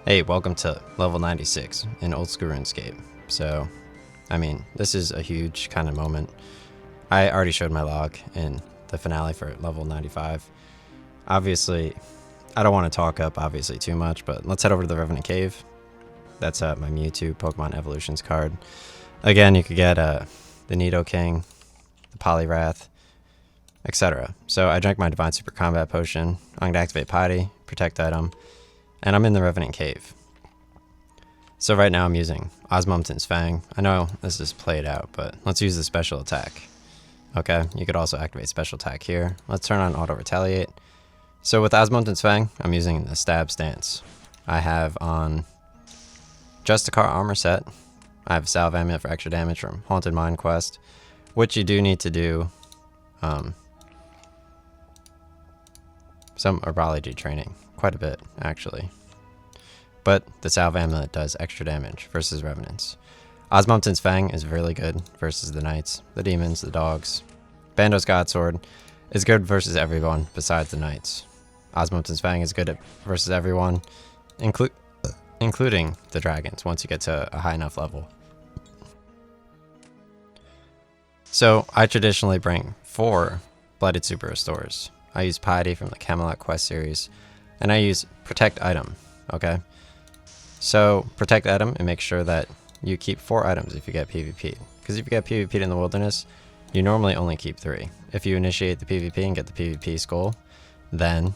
Hey, welcome to level 96 in old school RuneScape. So, I mean, this is a huge kind of moment. I already showed my log in the finale for level 95. Obviously, I don't want to talk up obviously too much, but let's head over to the Revenant Cave. That's my Mewtwo Pokemon Evolutions card. Again, you could get the Nidoking, the Poliwrath, etc. So I drank my Divine Super Combat Potion. I'm going to activate Piety, Protect Item, and I'm in the Revenant Cave. So right now I'm using Osmumten's Fang. I know this is played out, but let's use the special attack. Okay, you could also activate special attack here. Let's turn on Auto Retaliate. So with Osmumten's Fang, I'm using the Stab stance. I have on Justicar armor set. I have Salve Amulet for extra damage from Haunted Mine Quest, which you do need to do some herbology training. Quite a bit, actually. But the Salve Amulet does extra damage versus Revenants. Osmumten's Fang is really good versus the Knights, the Demons, the Dogs. Bando's Godsword is good versus everyone besides the Knights. Osmumten's Fang is good versus everyone, including the Dragons, once you get to a high enough level. So I traditionally bring 4 Blooded Super Restores. I use Piety from the Camelot Quest series, and I use Protect Item, okay? So Protect Item, and make sure that you keep 4 items if you get PvP'd. Because if you get PvP'd in the wilderness, you normally only keep 3. If you initiate the PvP and get the PvP skull, then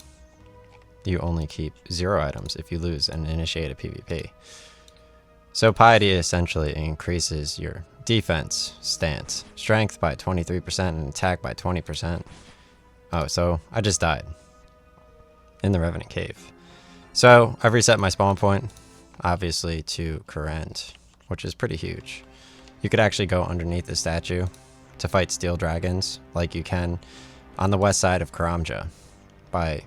you only keep 0 items if you lose and initiate a PvP. So Piety essentially increases your defense stance, strength by 23% and attack by 20%. Oh, so I just died in the Revenant Cave. So I've reset my spawn point, obviously, to Current, which is pretty huge. You could actually go underneath the statue to fight steel dragons, like you can on the west side of Karamja, by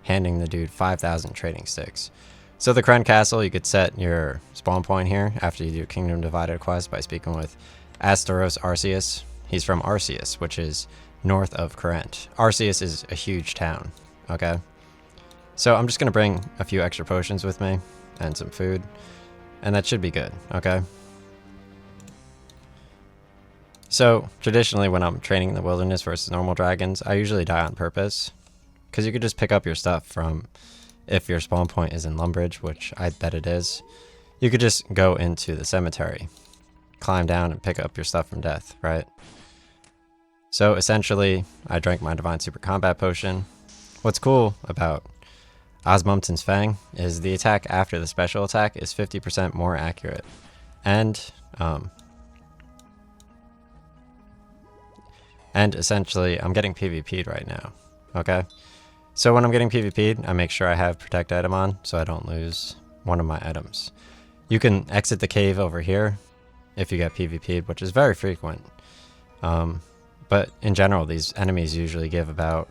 handing the dude 5,000 trading sticks. So the Kren Castle, you could set your spawn point here after you do Kingdom Divided quest by speaking with Astaros Arceus. He's from Arceus, which is north of Current. Arceus is a huge town, okay? So I'm just going to bring a few extra potions with me and some food, and that should be good, okay? So traditionally when I'm training in the wilderness versus normal dragons, I usually die on purpose, because you could just pick up your stuff from, if your spawn point is in Lumbridge, which I bet it is, you could just go into the cemetery, climb down and pick up your stuff from death, right? So essentially, I drank my Divine Super Combat Potion. What's cool about Osmumten's Fang is the attack after the special attack is 50% more accurate. And essentially, I'm getting PvP'd right now, okay? So when I'm getting PvP'd, I make sure I have Protect Item on so I don't lose one of my items. You can exit the cave over here if you get PvP'd, which is very frequent. But in general, these enemies usually give about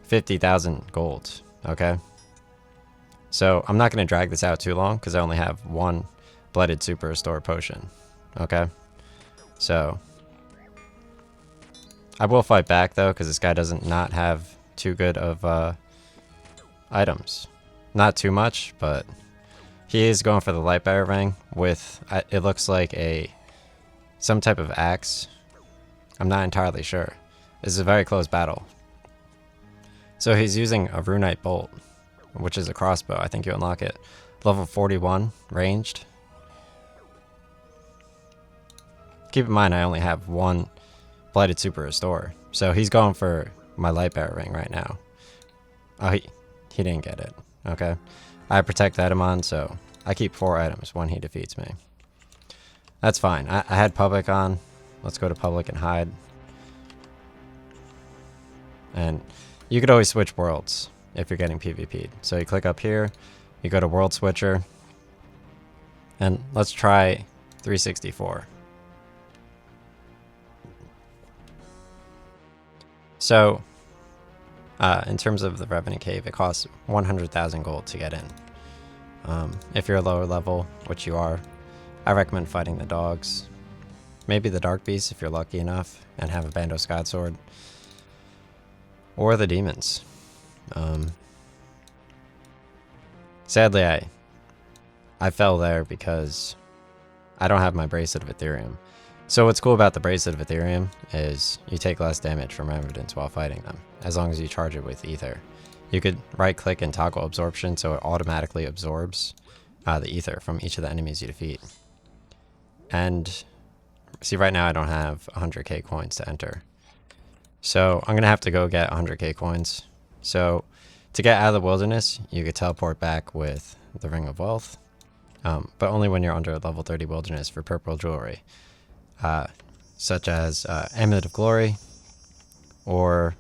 50,000 gold, okay? So I'm not going to drag this out too long because I only have 1 Blooded Super Restore potion, okay? So I will fight back though, because this guy doesn't not have too good of items. Not too much, but he is going for the Light Bearer Ring with, it looks like some type of axe. I'm not entirely sure. This is a very close battle. So he's using a Runite Bolt, which is a crossbow. I think you unlock it. Level 41, ranged. Keep in mind, I only have 1 Blighted Super Restore. So he's going for my Light Bearer Ring right now. Oh, he didn't get it. Okay. I Protect Item on, so I keep 4 items when he defeats me. That's fine. I had Public on. Let's go to Public and hide. And you could always switch worlds if you're getting PvP'd. So you click up here, you go to World Switcher, and let's try 364. So, in terms of the Revenant Cave, it costs 100,000 gold to get in. If you're a lower level, which you are, I recommend fighting the dogs. Maybe the Dark Beast if you're lucky enough and have a Bandos Godsword. Or the demons. Sadly, I fell there because I don't have my Bracelet of Ethereum. So what's cool about the Bracelet of Ethereum is you take less damage from evidence while fighting them, as long as you charge it with ether. You could right click and toggle absorption so it automatically absorbs the ether from each of the enemies you defeat. And see, right now I don't have 100k coins to enter. So I'm going to have to go get 100k coins. So to get out of the wilderness, you could teleport back with the Ring of Wealth, but only when you're under level 30 wilderness for purple jewelry, such as Amulet of Glory, or,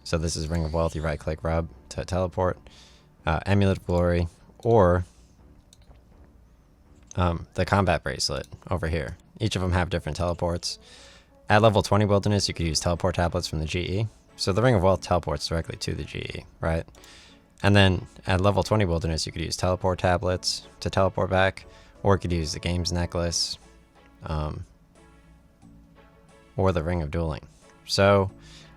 so this is Ring of Wealth, you right click rub to teleport, Amulet of Glory, or the combat bracelet over here. Each of them have different teleports. At level 20 wilderness, you could use teleport tablets from the GE. So the Ring of Wealth teleports directly to the GE, right? And then at level 20 wilderness, you could use teleport tablets to teleport back, or you could use the games necklace, or the Ring of Dueling. So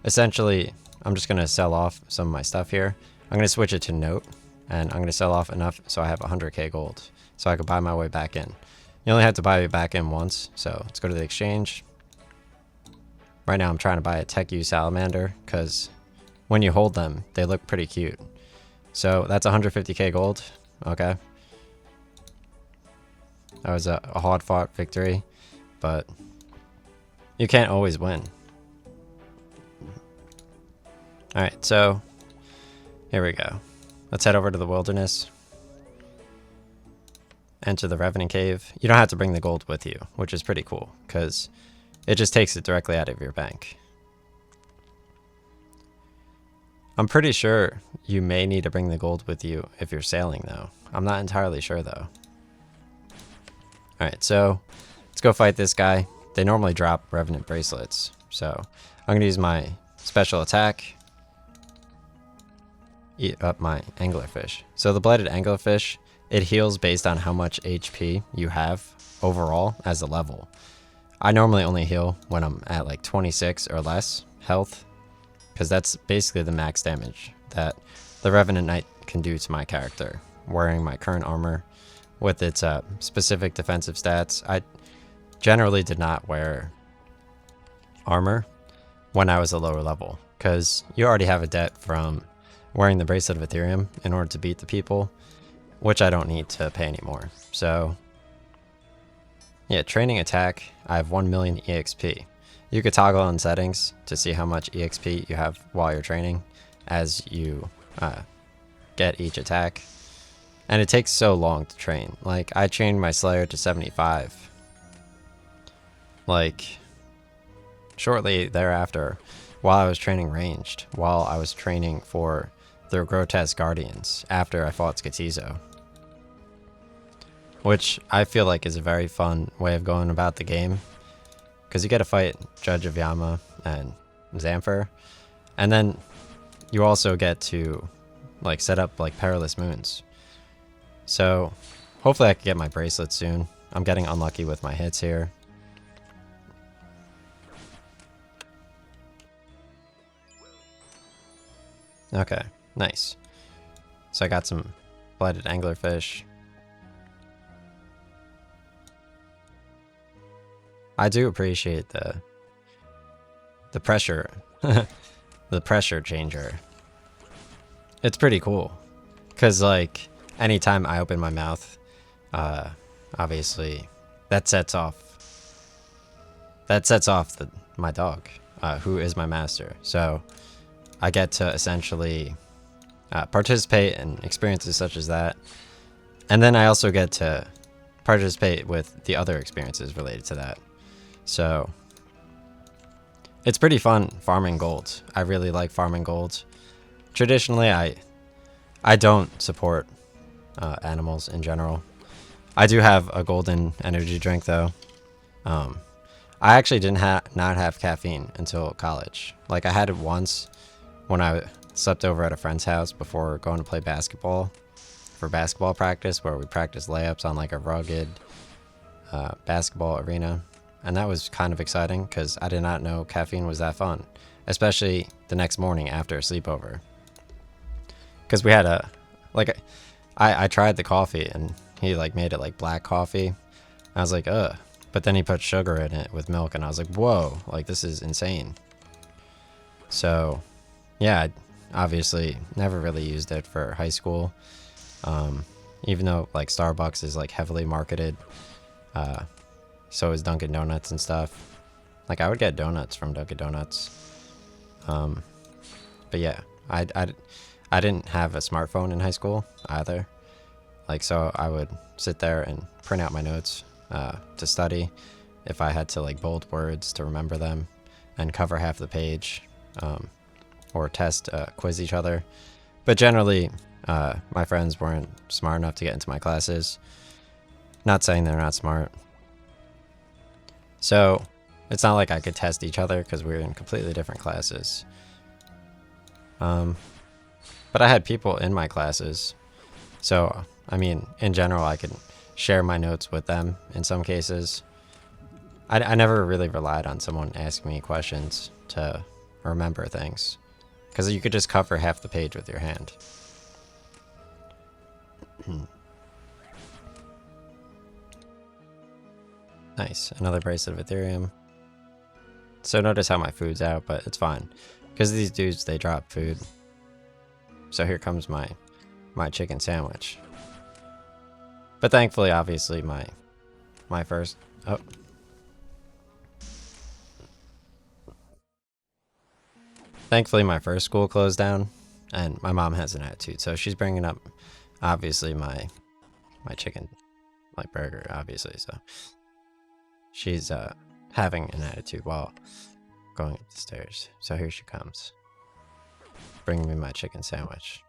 essentially, I'm just going to sell off some of my stuff here. I'm going to switch it to note, and I'm going to sell off enough so I have 100k gold, so I can buy my way back in. You only have to buy it back in once, so let's go to the exchange. Right now I'm trying to buy a Tech U Salamander, because when you hold them, they look pretty cute. So that's 150k gold. Okay. That was a hard-fought victory, but you can't always win. Alright, so here we go. Let's head over to the wilderness. Enter the Revenant Cave. You don't have to bring the gold with you, which is pretty cool, because it just takes it directly out of your bank. I'm pretty sure you may need to bring the gold with you if you're sailing, though. I'm not entirely sure, though. Alright, so let's go fight this guy. They normally drop Revenant bracelets, so I'm going to use my special attack. Eat up my anglerfish. So the Blighted Anglerfish, it heals based on how much HP you have overall as a level. I normally only heal when I'm at like 26 or less health, because that's basically the max damage that the Revenant Knight can do to my character, wearing my current armor with its specific defensive stats. I generally did not wear armor when I was a lower level, because you already have a debt from wearing the Bracelet of Ethereum in order to beat the people, which I don't need to pay anymore. So yeah, training attack, I have 1 million EXP. You could toggle on settings to see how much EXP you have while you're training as you get each attack. And it takes so long to train. Like, I trained my Slayer to 75. Like, shortly thereafter, while I was training ranged, while I was training for the Grotesque Guardians after I fought Skatizo. Which I feel like is a very fun way of going about the game, because you get to fight Judge of Yama and Xanfer, and then you also get to like set up like Perilous Moons. So hopefully I can get my bracelet soon. I'm getting unlucky with my hits here. Okay, nice. So I got some Blighted Anglerfish. I do appreciate the pressure, the pressure changer. It's pretty cool, cause like anytime I open my mouth, obviously that sets off my dog, who is my master. So I get to essentially participate in experiences such as that, and then I also get to participate with the other experiences related to that. So it's pretty fun farming gold. I really like farming gold. Traditionally, I don't support animals in general. I do have a golden energy drink though. I actually didn't not have caffeine until college. Like, I had it once when I slept over at a friend's house before going to play basketball for basketball practice, where we practiced layups on like a rugged basketball arena. And that was kind of exciting because I did not know caffeine was that fun, especially the next morning after a sleepover. Because we had I tried the coffee and he like made it like black coffee. I was like, ugh. But then he put sugar in it with milk and I was like, whoa, like this is insane. So yeah, I obviously never really used it for high school. Even though like Starbucks is like heavily marketed. So is Dunkin' Donuts and stuff. Like I would get donuts from Dunkin' Donuts. But yeah, I didn't have a smartphone in high school either. Like, so I would sit there and print out my notes to study if I had to like bold words to remember them and cover half the page, or quiz each other. But generally, my friends weren't smart enough to get into my classes. Not saying they're not smart. So it's not like I could test each other because we were in completely different classes. But I had people in my classes. So, I mean, in general, I could share my notes with them in some cases. I never really relied on someone asking me questions to remember things. Because you could just cover half the page with your hand. Nice. Another bracelet of Ethereum. So notice how my food's out, but it's fine. Because these dudes, they drop food. So here comes my chicken sandwich. But thankfully, obviously, my first... Oh. Thankfully, my first school closed down. And my mom has an attitude. So she's bringing up, obviously, my chicken, like burger, obviously. So she's having an attitude while going up the stairs. So here she comes. Bringing me my chicken sandwich.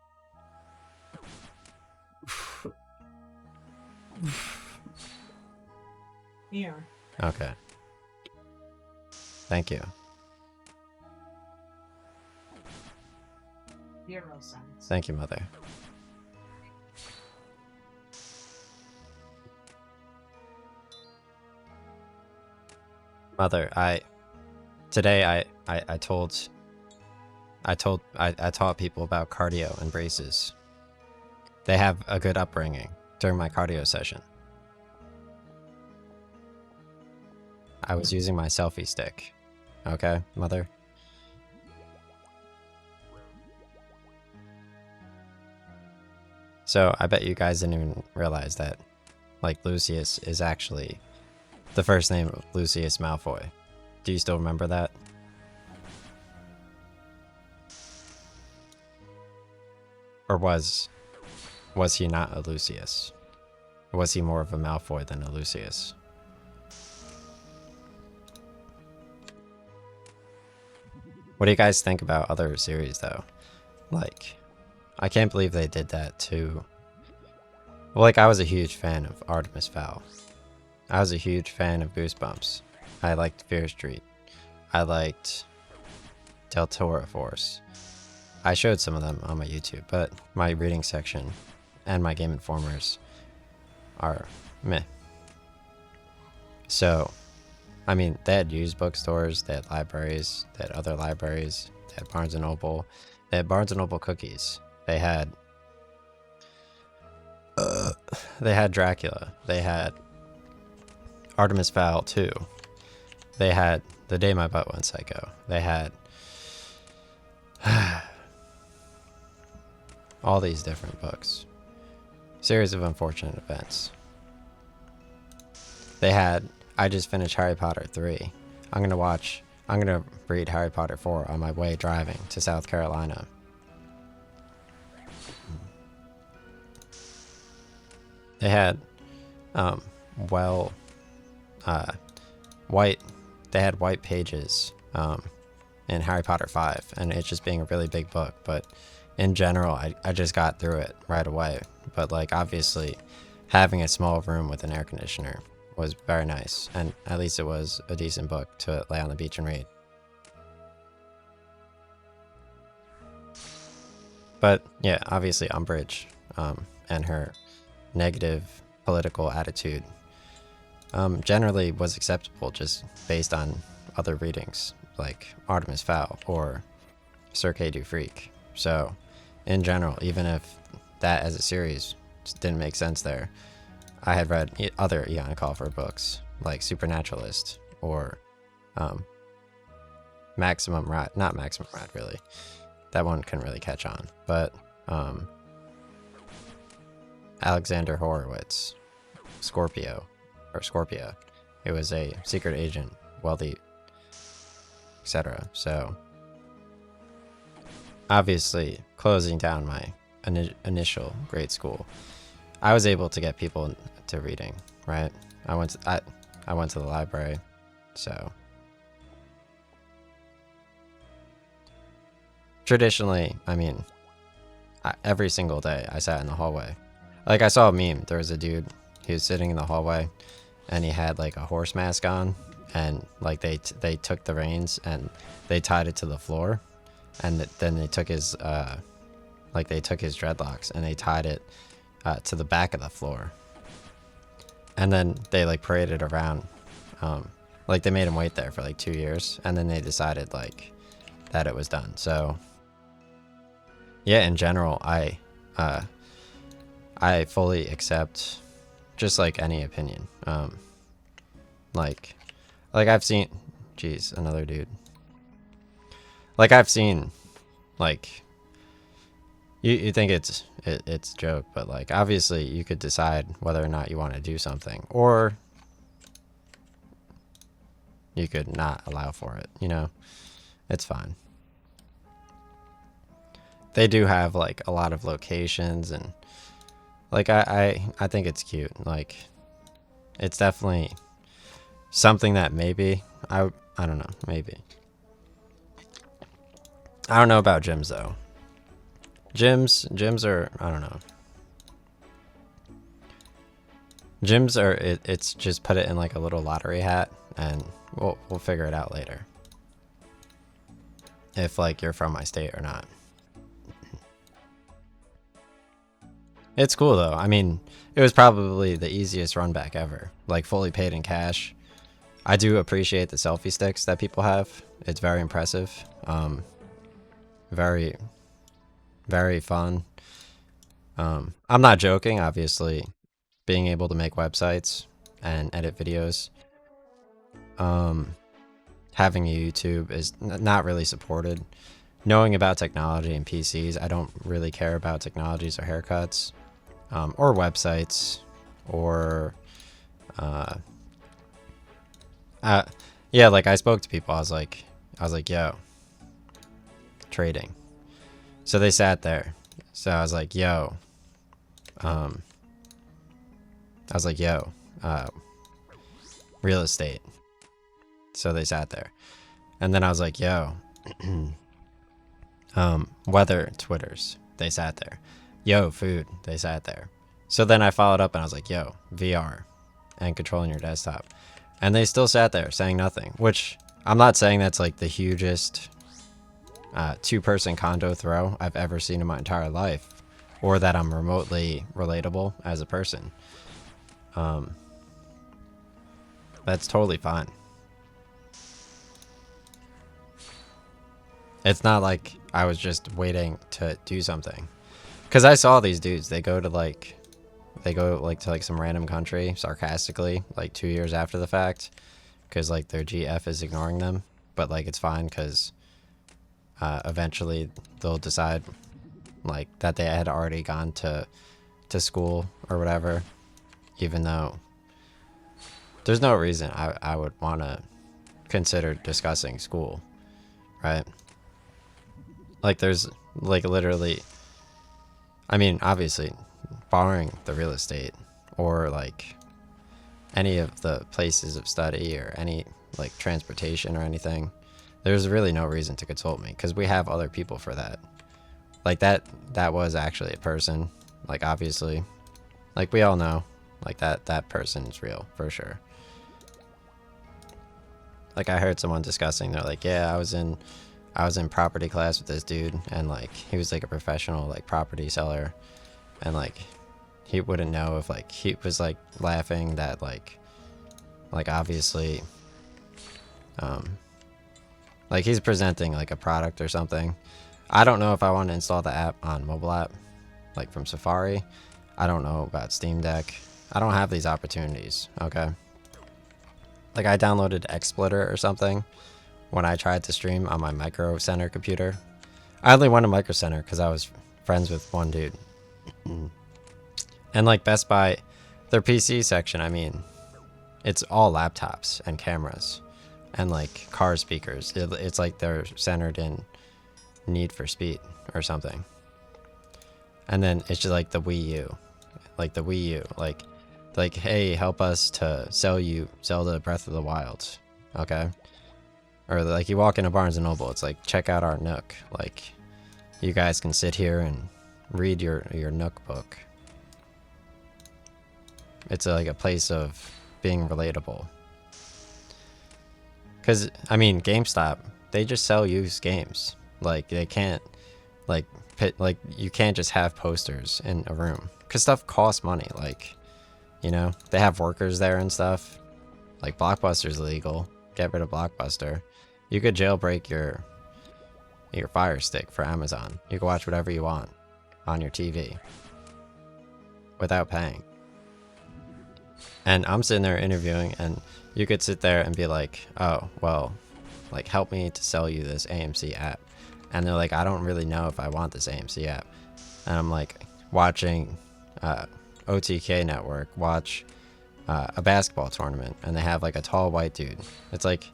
Here. Okay. Thank you. 0 cents. Thank you, Mother. Mother, today I taught people about cardio and braces. They have a good upbringing during my cardio session. I was using my selfie stick. Okay, Mother? So I bet you guys didn't even realize that, like, Lucius is actually the first name of Lucius Malfoy. Do you still remember that? Or was he not a Lucius? Was he more of a Malfoy than a Lucius? What do you guys think about other series, though? Like, I can't believe they did that too. Well, like, I was a huge fan of Artemis Fowl. I was a huge fan of Goosebumps. I liked Fear Street. I liked Del Toro Force. I showed some of them on my YouTube, but my reading section and my Game Informers are meh. So, I mean, they had used bookstores, they had libraries, they had other libraries, they had Barnes & Noble, they had Barnes & Noble cookies, they had Dracula, they had Artemis Fowl 2, they had The Day My Butt Went Psycho, they had all these different books. Series of Unfortunate Events. They had, I just finished Harry Potter 3. I'm gonna read Harry Potter 4 on my way driving to South Carolina. They had, white pages, in Harry Potter 5, and it's just being a really big book, but in general, I just got through it right away. But, like, obviously, having a small room with an air conditioner was very nice, and at least it was a decent book to lay on the beach and read. But, yeah, obviously, Umbridge, and her negative political attitude, generally was acceptable just based on other readings, like Artemis Fowl or Sir K. Du Freak. So, in general, even if that as a series just didn't make sense there. I had read other Eon Colfer books, like Supernaturalist or Maximum Ride. Not Maximum Ride, really. That one couldn't really catch on. But Alexander Horowitz, Scorpio, or Scorpia. It was a secret agent, wealthy, etc. So, obviously, closing down my initial grade school, I was able to get people to reading, right? I went to the library, so traditionally, I mean, every single day I sat in the hallway. Like, I saw a meme. There was a dude, he was sitting in the hallway, and he had like a horse mask on, and like they took the reins and they tied it to the floor, and then they took his they took his dreadlocks and they tied it to the back of the floor, and then they like paraded around, like they made him wait there for like 2 years, and then they decided like that it was done. So yeah, in general, I fully accept just like any opinion. Like I've seen, geez, another dude. Like I've seen, like, you think it's a joke, but like obviously you could decide whether or not you want to do something, or you could not allow for it. You know, it's fine. They do have like a lot of locations, and like I think it's cute. Like, it's definitely something that maybe I don't know, maybe. I don't know about gyms though. Gyms are, I don't know. Gyms are, it's just put it in like a little lottery hat, and we'll figure it out later. If like you're from my state or not. It's cool though. I mean, it was probably the easiest run back ever. Like fully paid in cash. I do appreciate the selfie sticks that people have. It's very impressive. Very, very fun. I'm not joking, obviously. Being able to make websites and edit videos. Having a YouTube is not really supported. Knowing about technology and PCs, I don't really care about technologies or haircuts. Or websites, or yeah, like I spoke to people. I was like, yo, trading. So they sat there. So I was like, yo, real estate. So they sat there, and then I was like, yo, weather Twitters. They sat there. Yo, food. They sat there. So then I followed up and I was like, yo, VR and controlling your desktop. And they still sat there saying nothing, which I'm not saying that's like the hugest two-person condo throw I've ever seen in my entire life, or that I'm remotely relatable as a person. That's totally fine. It's not like I was just waiting to do something. Because I saw these dudes, they go to some random country, sarcastically, like 2 years after the fact, because like their GF is ignoring them, but like it's fine, because eventually they'll decide like that they had already gone to school or whatever, even though there's no reason I would want to consider discussing school, right? Like there's like literally, I mean, obviously, barring the real estate or like any of the places of study or any like transportation or anything, there's really no reason to consult me, because we have other people for that. Like that was actually a person, like obviously, like we all know, like that person is real for sure. Like I heard someone discussing, they're like, yeah, I was in property class with this dude, and like he was like a professional like property seller, and like he wouldn't know if like he was like laughing that like obviously like he's presenting like a product or something. I don't know if I want to install the app on mobile app, like from Safari. I don't know about Steam Deck. I don't have these opportunities, okay? Like, I downloaded XSplitter or something when I tried to stream on my Micro Center computer. I only went to Micro Center because I was friends with one dude. And like Best Buy, their PC section, I mean, it's all laptops and cameras and like car speakers. It's like they're centered in Need for Speed or something. And then it's just like the Wii U. Like the Wii U. Like, hey, help us to sell you Zelda Breath of the Wild. Okay? Or like you walk into Barnes & Noble, it's like, check out our Nook. Like, you guys can sit here and read your Nook book. It's like a place of being relatable. Because, I mean, GameStop, they just sell used games. Like, they can't, like you can't just have posters in a room. Because stuff costs money. Like, you know, they have workers there and stuff. Like, Blockbuster's illegal. Get rid of Blockbuster. You could jailbreak your Fire Stick for Amazon. You can watch whatever you want on your TV without paying. And I'm sitting there interviewing, and you could sit there and be like, oh, well, like, help me to sell you this AMC app. And they're like, I don't really know if I want this AMC app. And I'm like, watching OTK Network watch a basketball tournament, and they have like a tall white dude. It's like,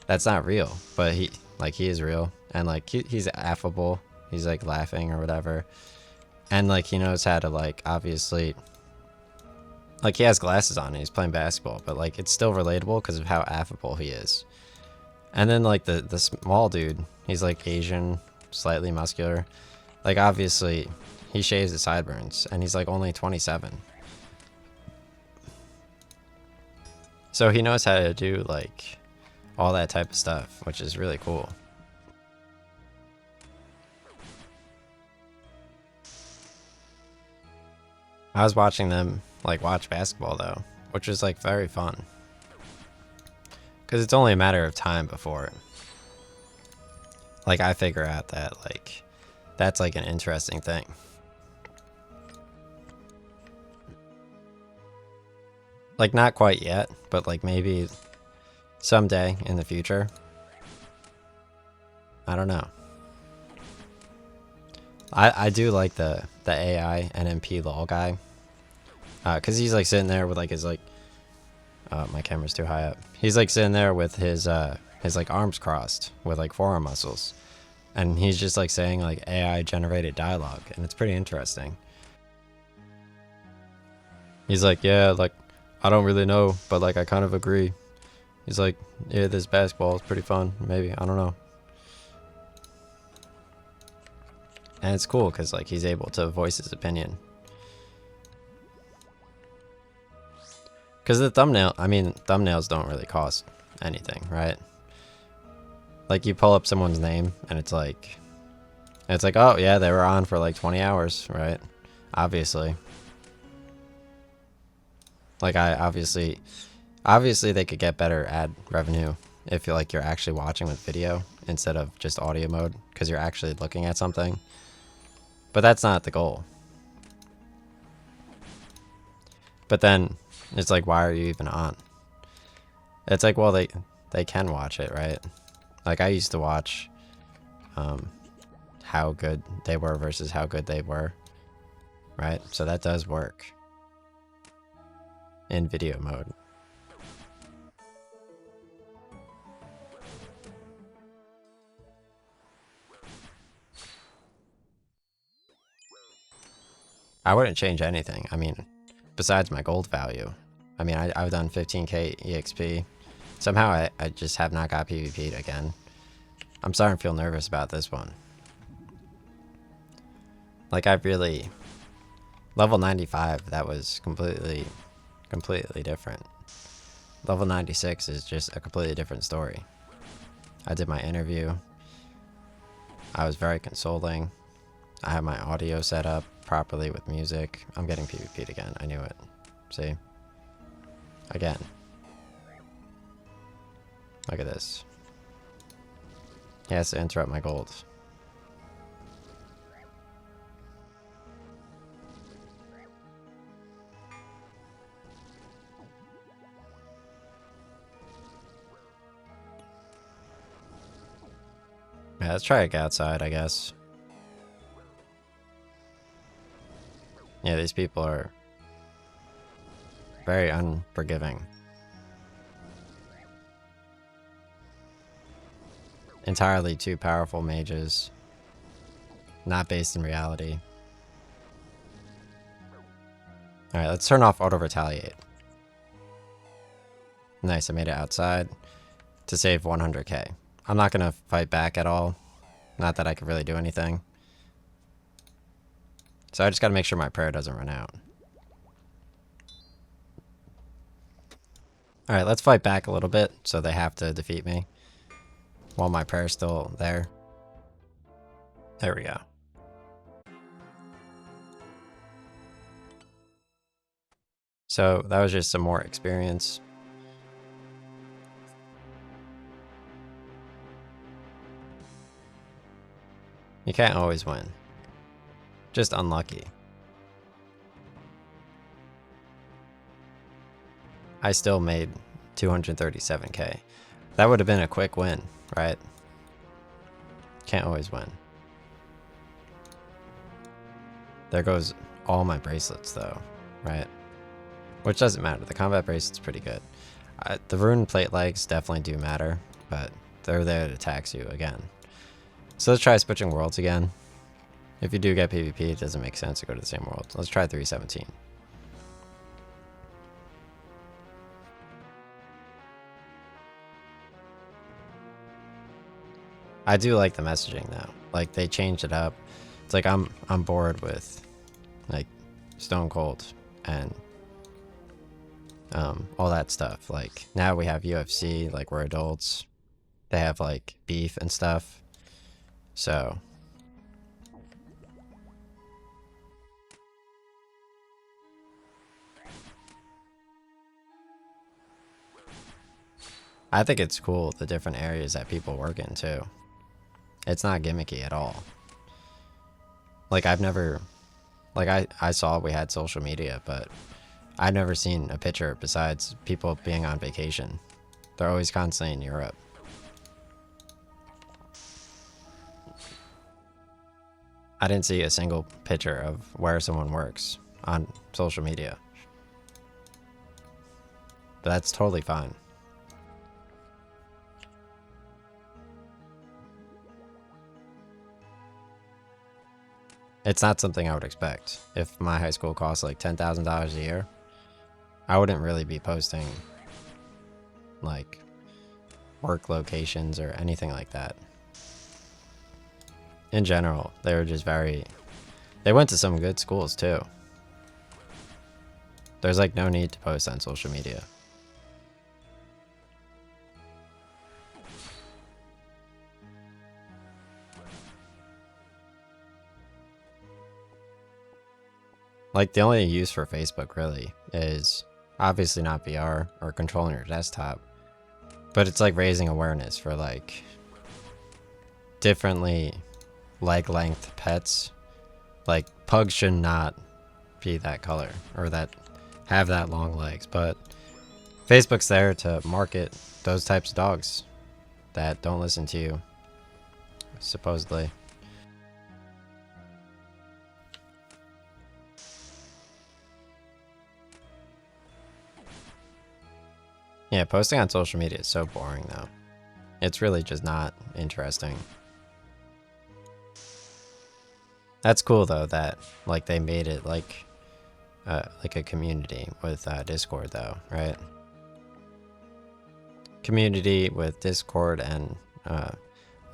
that's not real, but he is real, and like he's affable. He's like laughing or whatever, and like he knows how to, like, obviously, like, he has glasses on and he's playing basketball, but like it's still relatable because of how affable he is. And then like the small dude, he's like Asian, slightly muscular. Like, obviously he shaves his sideburns, and he's like only 27. So he knows how to do like all that type of stuff, which is really cool. I was watching them like watch basketball though, which was like very fun. Because it's only a matter of time before, like, I figure out that, like, that's like an interesting thing. Like, not quite yet, but like maybe someday in the future. I don't know. I do like the AI NMP lol guy. Cause he's like sitting there with like his like, my camera's too high up. He's like sitting there with his like arms crossed with like forearm muscles. And he's just like saying like AI generated dialogue, and it's pretty interesting. He's like, yeah, like, I don't really know, but like I kind of agree. He's like, yeah, this basketball is pretty fun, maybe, I don't know. And it's cool because like he's able to voice his opinion. Because the thumbnail, I mean, thumbnails don't really cost anything, right? Like, you pull up someone's name and it's like, oh yeah, they were on for like 20 hours, right? Obviously. Like, obviously they could get better ad revenue if you're actually watching with video instead of just audio mode, because you're actually looking at something. But that's not the goal. But then it's like, why are you even on? It's like, well, they can watch it, right? Like, I used to watch how good they were versus how good they were, right? So that does work in video mode. I wouldn't change anything. I mean, besides my gold value. I mean, I've done 15k EXP. Somehow I just have not got PvP'd again. I'm starting to feel nervous about this one. Like, I really... Level 95, that was completely different. Level 96 is just a completely different story. I did my interview. I was very consoling. I have my audio set up properly with music. I'm getting PvP'd again. I knew it. See? Again. Look at this. He has to interrupt my gold. Alright, let's try to get outside, I guess. Yeah, these people are very unforgiving. Entirely too powerful mages. Not based in reality. Alright, let's turn off auto retaliate. Nice, I made it outside to save 100k. I'm not gonna fight back at all. Not that I could really do anything. So I just gotta make sure my prayer doesn't run out. Alright, let's fight back a little bit so they have to defeat me while my prayer's still there. There we go. So that was just some more experience. You can't always win. Just unlucky. I still made 237k. That would have been a quick win, right? Can't always win. There goes all my bracelets though, right? Which doesn't matter. The combat bracelet's pretty good. The rune plate legs definitely do matter, but they're there to tax you again. So let's try switching worlds again. If you do get PvP, it doesn't make sense to go to the same world. Let's try 317. I do like the messaging though. Like they changed it up. It's like I'm bored with like Stone Cold and all that stuff. Like now we have UFC, like we're adults. They have like beef and stuff. So I think it's cool the different areas that people work in too. It's not gimmicky at all. Like I've never, like I saw we had social media, but I've never seen a picture besides people being on vacation. They're always constantly in Europe. I didn't see a single picture of where someone works on social media. But that's totally fine. It's not something I would expect. If my high school costs like $10,000 a year, I wouldn't really be posting like work locations or anything like that. In general, they were just very... They went to some good schools too. There's like no need to post on social media. Like the only use for Facebook really is obviously not VR or controlling your desktop, but it's like raising awareness for like differently leg length pets. Like pugs should not be that color or that have that long legs, but Facebook's there to market those types of dogs that don't listen to you, supposedly. Yeah, posting on social media is so boring though. It's really just not interesting. That's cool though that like they made it like a community with Discord though, right? Community with Discord and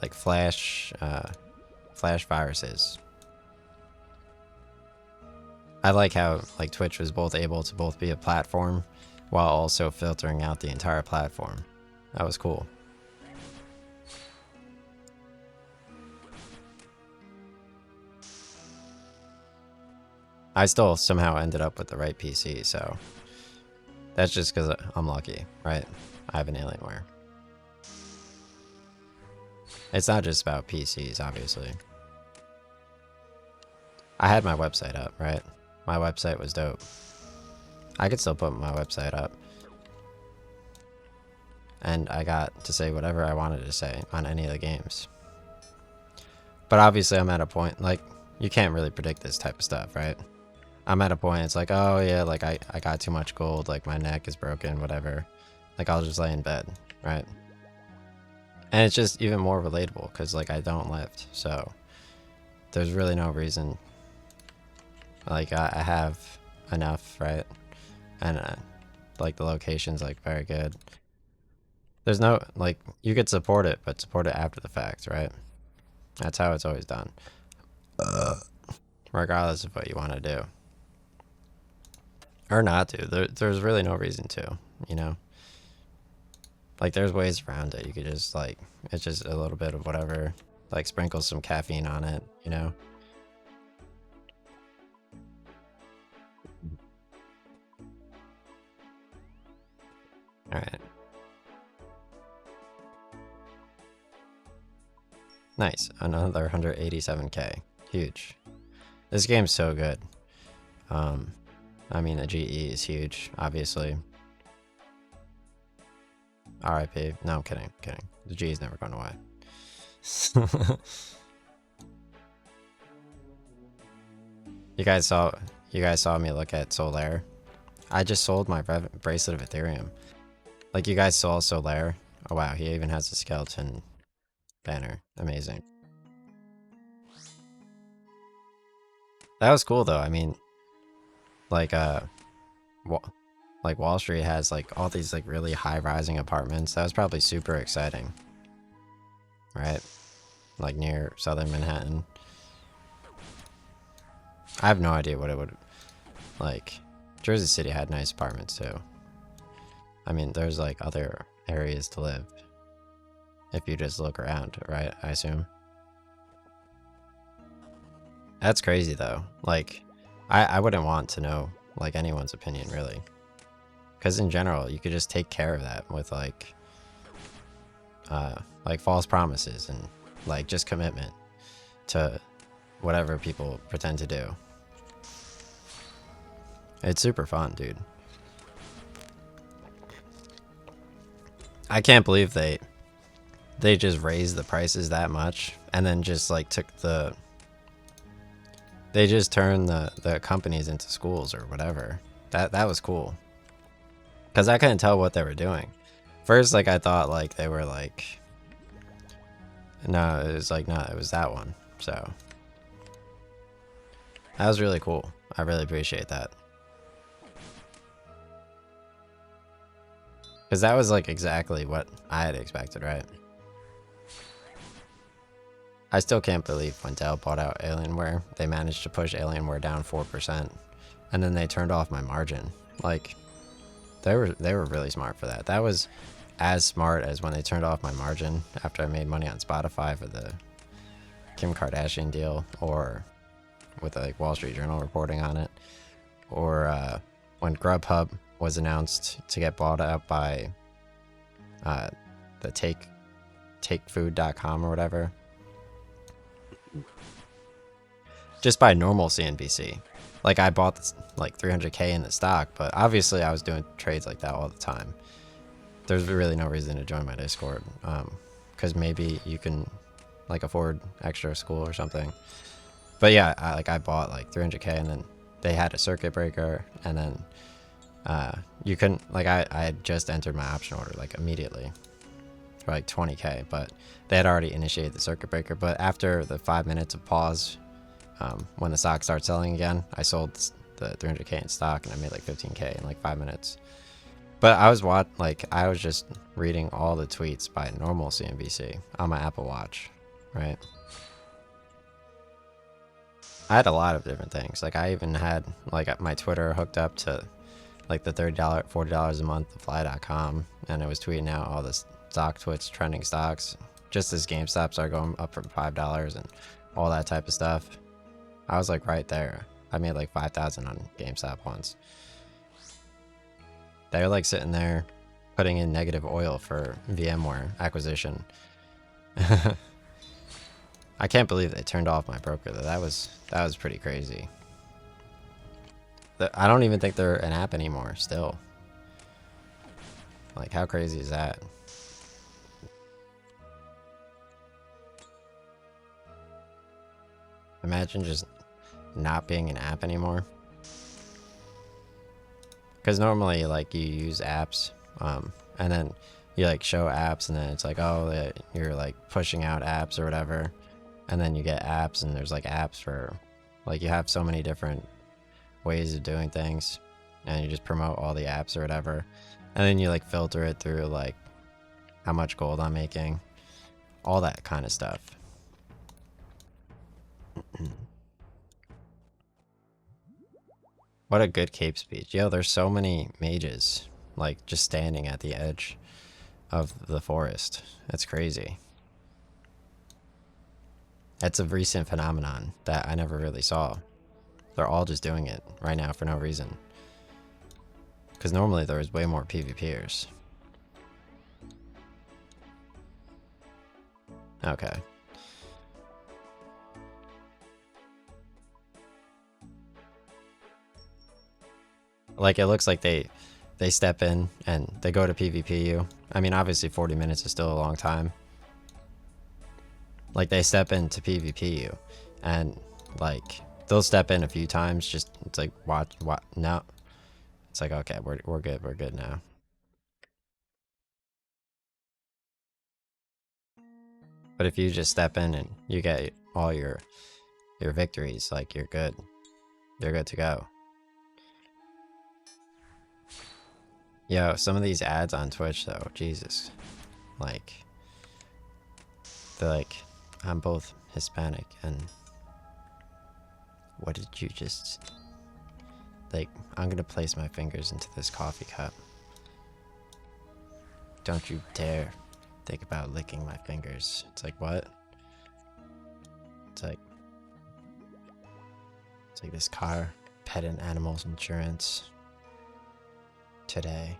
like Flash viruses. I like how like Twitch was both able to both be a platform while also filtering out the entire platform. That was cool. I still somehow ended up with the right PC, so that's just because I'm lucky, right? I have an Alienware. It's not just about PCs, obviously. I had my website up, right? My website was dope. I could still put my website up. And I got to say whatever I wanted to say on any of the games. But obviously I'm at a point, like, you can't really predict this type of stuff, right? I'm at a point, it's like, oh yeah, like I got too much gold, like my neck is broken, whatever. Like I'll just lay in bed, right? And it's just even more relatable because like I don't lift, so there's really no reason. Like I have enough, right? And like the location's like very good. There's no, like, you could support it, but support it after the fact, right? That's how it's always done. Regardless of what you want to do. Or not to. There's really no reason to, you know? Like, there's ways around it. You could just, like, it's just a little bit of whatever. Like, sprinkle some caffeine on it, you know? Alright. Nice. Another 187k. Huge. This game's so good. I mean, the GE is huge, obviously. RIP. No, I'm kidding. Kidding. The G is never going away. You guys saw me look at Solaire. I just sold my bracelet of Ethereum. Like, you guys saw Solaire. Oh wow, he even has a skeleton banner. Amazing. That was cool though. I mean, like like Wall Street has like all these like really high rising apartments. That was probably super exciting. Right? Like near southern Manhattan. I have no idea what it would, like, Jersey City had nice apartments too. I mean, there's like other areas to live if you just look around, right? I assume. That's crazy though. Like, I wouldn't want to know like anyone's opinion really. Because in general, you could just take care of that with like false promises and like just commitment to whatever people pretend to do. It's super fun, dude. I can't believe they just raised the prices that much and then just like they just turned the companies into schools or whatever. That was cool. Cause I couldn't tell what they were doing. First, like I thought like they were like, no, it was like, no, it was that one. So that was really cool. I really appreciate that. Because that was like exactly what I had expected, right? I still can't believe when Dell bought out Alienware, they managed to push Alienware down 4%, and then they turned off my margin. Like, they were really smart for that. That was as smart as when they turned off my margin after I made money on Spotify for the Kim Kardashian deal, or with like Wall Street Journal reporting on it, or when Grubhub was announced to get bought out by the takefood.com or whatever. Just by normal CNBC. Like I bought this, like 300k in the stock, but obviously I was doing trades like that all the time. There's really no reason to join my Discord, because maybe you can like afford extra school or something. But yeah, I bought like 300k and then they had a circuit breaker, and then you couldn't, like I had just entered my option order like immediately for like 20k, but they had already initiated the circuit breaker. But after the 5 minutes of pause, when the stock started selling again, I sold the 300k in stock and I made like 15k in like 5 minutes. But I was I was just reading all the tweets by normal CNBC on my Apple Watch, right? I had a lot of different things. Like I even had like my Twitter hooked up to like the $30, $40 a month of fly.com, and it was tweeting out all the stock twits, trending stocks, just as GameStops are going up from $5 and all that type of stuff. I was like right there. I made like 5,000 on GameStop once. They were like sitting there putting in negative oil for VMware acquisition. I can't believe they turned off my broker though. That was pretty crazy. I don't even think they're an app anymore still. Like how crazy is that? Imagine just not being an app anymore. Because normally, like, you use apps, and then you, like, show apps, and then it's like, oh, you're, like, pushing out apps or whatever. And then you get apps, and there's, like, apps for, like, you have so many different ways of doing things. And you just promote all the apps or whatever. And then you, like, filter it through, like, how much gold I'm making. All that kind of stuff. What a good cape speech. Yo, there's so many mages, like, just standing at the edge of the forest. That's crazy. That's a recent phenomenon that I never really saw. They're all just doing it right now for no reason. Because normally there was way more PvPers. Okay. Like, it looks like they step in and they go to PvP you. I mean, obviously 40 minutes is still a long time. Like, they step in to PvP you, and like they'll step in a few times. Just it's like what no. It's like, okay, we're good now. But if you just step in and you get all your victories, like, you're good. You're good to go. Yo, some of these ads on Twitch though, Jesus. Like, they're like, I'm both Hispanic and what did you just, like, I'm gonna place my fingers into this coffee cup. Don't you dare think about licking my fingers. It's like, what? It's like this car, pet and animals insurance today.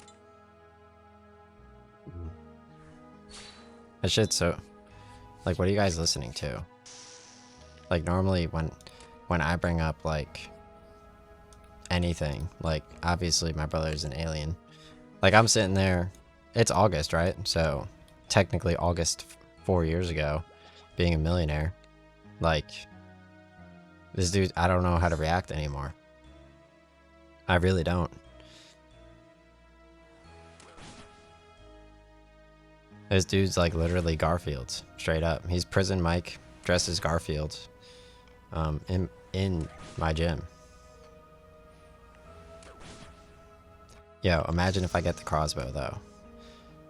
That shit's so, like, what are you guys listening to? Like, normally when I bring up, like, anything, like, obviously my brother's an alien. Like, I'm sitting there, it's August, right? So technically August 4 years ago, being a millionaire. Like, this dude, I don't know how to react anymore. I really don't. This dude's like literally Garfield, straight up. He's Prison Mike dressed as Garfield, in my gym. Yo, imagine if I get the crossbow though.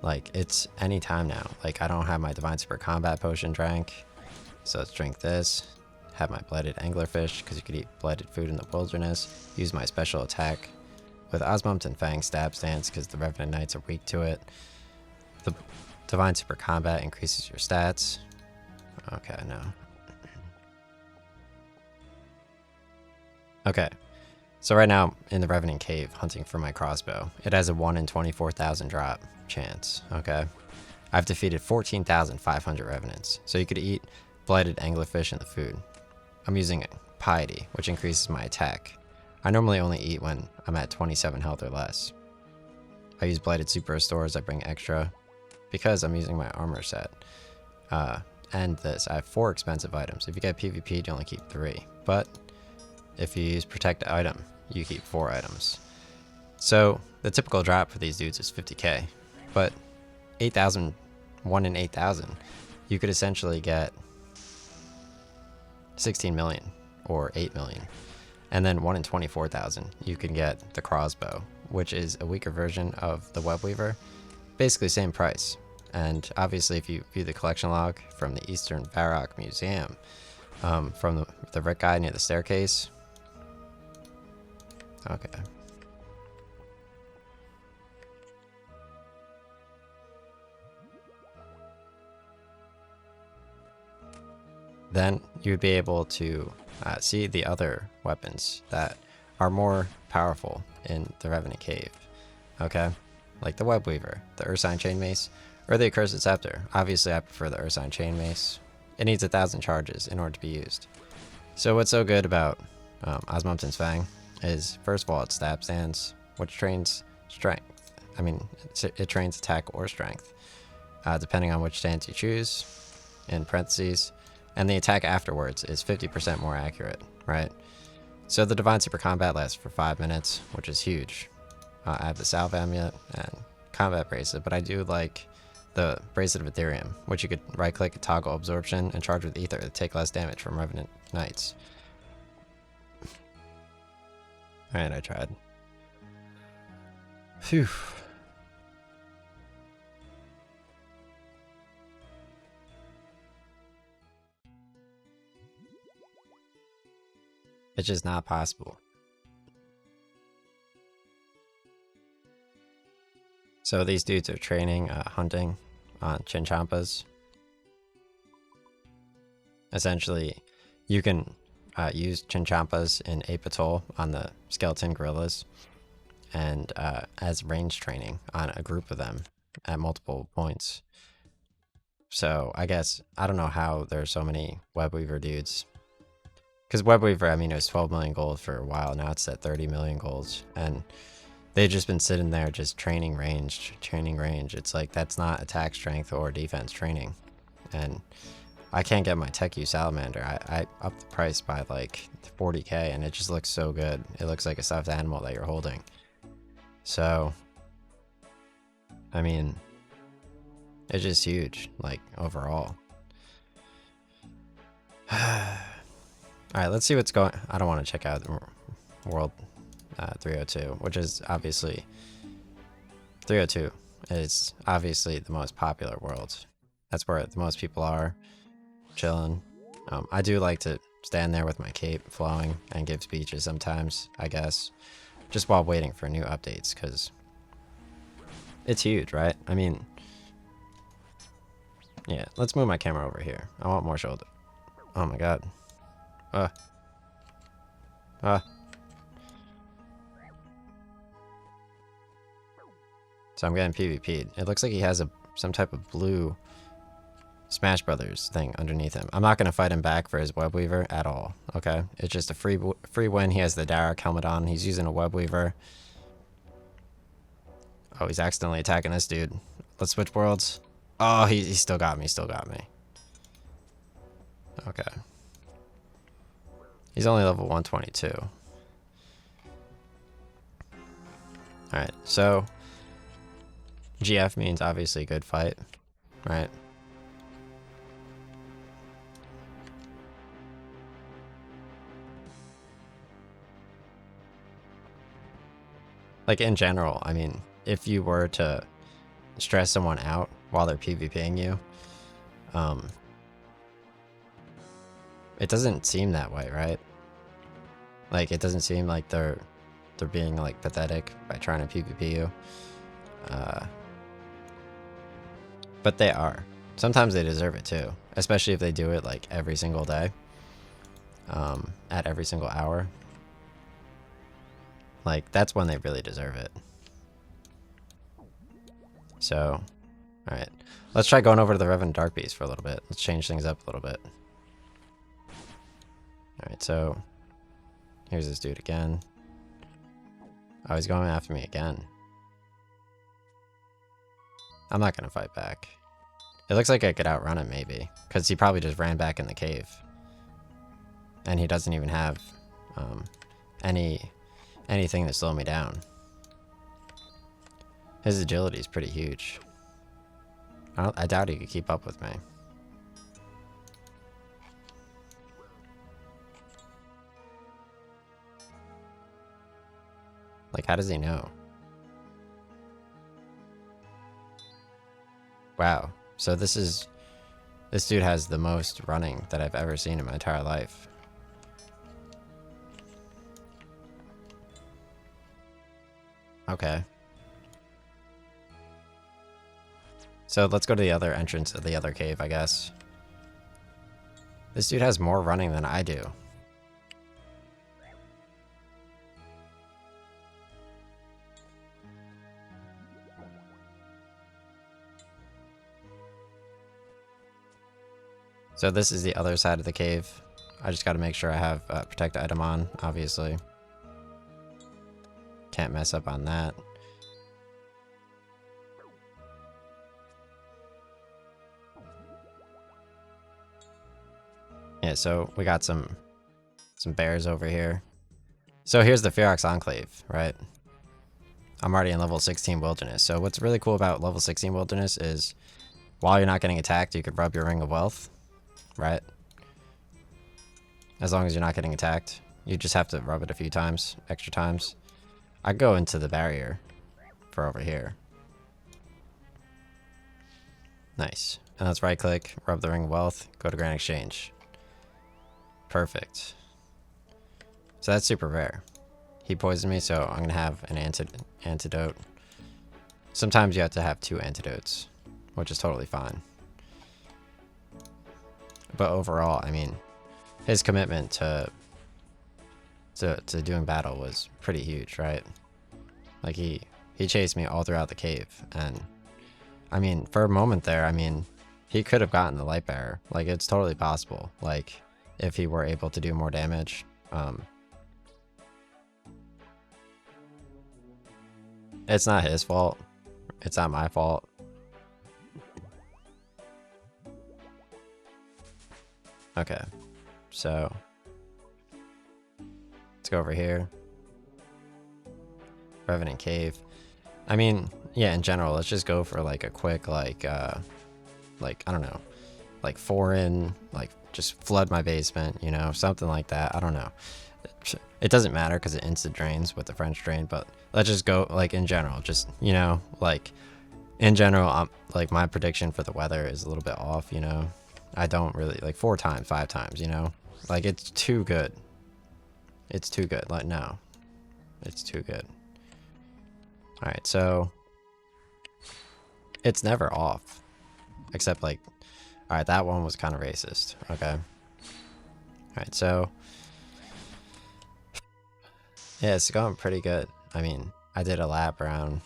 Like, it's any time now. Like, I don't have my Divine Super Combat Potion drank, so let's drink this. Have my Blooded Anglerfish, because you could eat blooded food in the wilderness. Use my special attack with Osmumpt and Fang Stab Stance, because the Revenant Knights are weak to it. The Divine Super Combat increases your stats. Okay, no. Okay, so right now in the Revenant Cave, hunting for my crossbow. It has a 1 in 24,000 drop chance, okay? I've defeated 14,500 Revenants, so you could eat Blighted Anglerfish in the food. I'm using Piety, which increases my attack. I normally only eat when I'm at 27 health or less. I use Blighted Super Restores, I bring extra, because I'm using my armor set. And this, I have 4 expensive items. If you get PvP, you only keep 3. But if you use Protect Item, you keep 4 items. So the typical drop for these dudes is 50k. But 8,000, 1 in 8,000, you could essentially get 16 million or 8 million. And then 1 in 24,000, you can get the crossbow, which is a weaker version of the Webweaver. Basically same price. And obviously if you view the collection log from the Eastern Varrock Museum, from the Rick guy near the staircase. Okay. Then you'd be able to see the other weapons that are more powerful in the Revenant Cave. Okay? Like the Webweaver, the Ursine Chain Mace, or the Accursed Scepter. Obviously I prefer the Ursine Chain Mace. It needs 1,000 charges in order to be used. So what's so good about Osmumpton's Fang is, first of all, it's Stab Stance, which trains strength. I mean, it trains attack or strength, depending on which stance you choose. In parentheses, and the attack afterwards is 50% more accurate, right? So the Divine Super Combat lasts for 5 minutes, which is huge. I have the Salve Amulet and Combat Bracelet, but I do like the Bracelet of Ethereum, which you could right-click and toggle Absorption and charge with Ether to take less damage from Revenant Knights. Alright, I tried. Phew. It's just not possible. So these dudes are training hunting on Chinchampas. Essentially, you can use Chinchampas in Ape Atoll on the skeleton gorillas, and as range training on a group of them at multiple points. So I guess, I don't know how there's so many Webweaver dudes. Because Webweaver, I mean, it was 12 million gold for a while, now it's at 30 million gold. And they've just been sitting there just training range. It's like, that's not attack strength or defense training. And I can't get my Tech U Salamander. I upped the price by like 40k and it just looks so good. It looks like a stuffed animal that you're holding. So, I mean, it's just huge, like, overall. Alright, let's see what's going... I don't want to check out World 302, which is obviously... 302 is obviously the most popular world. That's where the most people are chilling. I do like to stand there with my cape flowing and give speeches sometimes, I guess. Just while waiting for new updates, because it's huge, right? I mean... Yeah, let's move my camera over here. I want more shoulder. Oh my god. So I'm getting PvP'd. It looks like he has some type of blue Smash Brothers thing underneath him. I'm not going to fight him back for his Webweaver at all, okay? It's just a free win. He has the Darok helmet on. He's using a Webweaver. Oh, he's accidentally attacking this dude. Let's switch worlds. Oh, he still got me, Okay. He's only level 122. Alright, so... GF means obviously good fight, right? Like, in general, I mean, if you were to stress someone out while they're PvPing you, it doesn't seem that way, right? Like, it doesn't seem like they're being, like, pathetic by trying to PvP you. But they are. Sometimes they deserve it too, especially if they do it, like, every single day, at every single hour. Like, that's when they really deserve it. So, alright. Let's try going over to the Revenant Dark Beast for a little bit. Let's change things up a little bit. Alright, so... Here's this dude again. Oh, he's going after me again. I'm not gonna fight back. It looks like I could outrun him, maybe. Because he probably just ran back in the cave. And he doesn't even have anything to slow me down. His agility is pretty huge. I doubt he could keep up with me. Like, how does he know? Wow. So this dude has the most running that I've ever seen in my entire life. Okay. So let's go to the other entrance of the other cave, I guess. This dude has more running than I do. So this is the other side of the cave. I just gotta make sure I have protect item on, obviously. Can't mess up on that. Yeah, so we got some bears over here. So here's the Ferox Enclave, right? I'm already in level 16 Wilderness. So what's really cool about level 16 Wilderness is while you're not getting attacked, you could rub your Ring of Wealth, right? As long as you're not getting attacked. You just have to rub it a few times, extra times. I go into the barrier for over here. Nice. And let's right click, rub the Ring of Wealth, go to Grand Exchange. Perfect. So that's super rare. He poisoned me, so I'm going to have an antidote. Sometimes you have to have 2 antidotes, which is totally fine. But overall, I mean, his commitment to doing battle was pretty huge, right? Like he chased me all throughout the cave, and I mean, for a moment there, I mean, he could have gotten the light bearer. Like, it's totally possible. Like, if he were able to do more damage. It's not his fault. It's not my fault. Okay, so let's go over here. Revenant Cave. I mean, yeah, in general, let's just go for like a quick, like I don't know, like foreign, like just flood my basement, you know, something like that. I don't know. It doesn't matter because it instant drains with the French drain, but let's just go like in general, just, you know, like in general, like my prediction for the weather is a little bit off, you know. I don't really like 4 times, 5 times, you know, like it's too good. It's too good. Like, no, it's too good. All right, so it's never off, except like, all right, that one was kind of racist. Okay. All right, so yeah, it's going pretty good. I mean, I did a lap around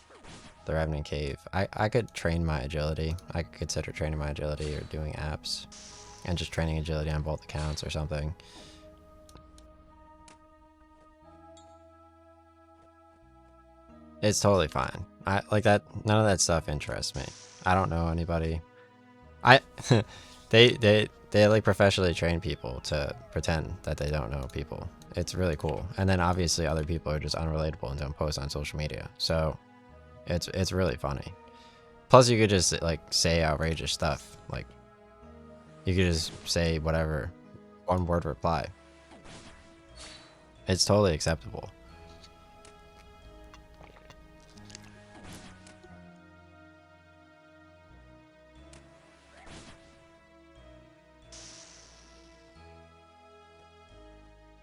the Revenant Cave. I could train my agility. I could consider training my agility or doing apps and just training agility on both accounts or something. It's totally fine. I like that. None of that stuff interests me. I don't know anybody. I they like professionally train people to pretend that they don't know people. It's really cool. And then obviously other people are just unrelatable and don't post on social media. So it's really funny. Plus you could just like say outrageous stuff. Like you could just say whatever, one word reply. It's totally acceptable.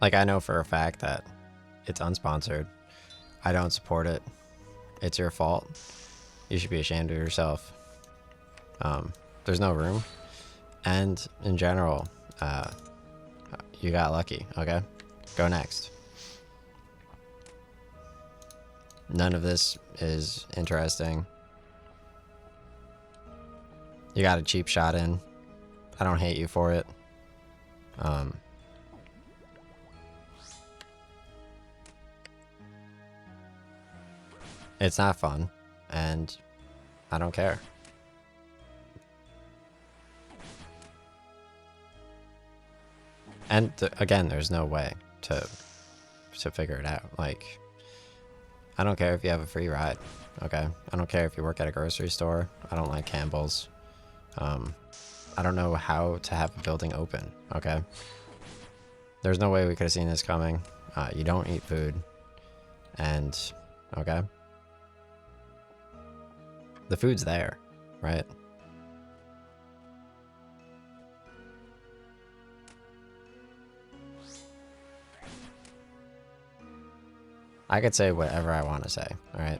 Like, I know for a fact that it's unsponsored. I don't support it. It's your fault. You should be ashamed of yourself. There's no room. And in general, you got lucky, okay? Go next. None of this is interesting. You got a cheap shot in. I don't hate you for it. It's not fun, and I don't care. And again, there's no way to figure it out. Like, I don't care if you have a free ride, okay? I don't care if you work at a grocery store. I don't like Campbell's. I don't know how to have a building open, okay? There's no way we could have seen this coming. You don't eat food. And, okay? The food's there, right? I could say whatever I want to say, alright?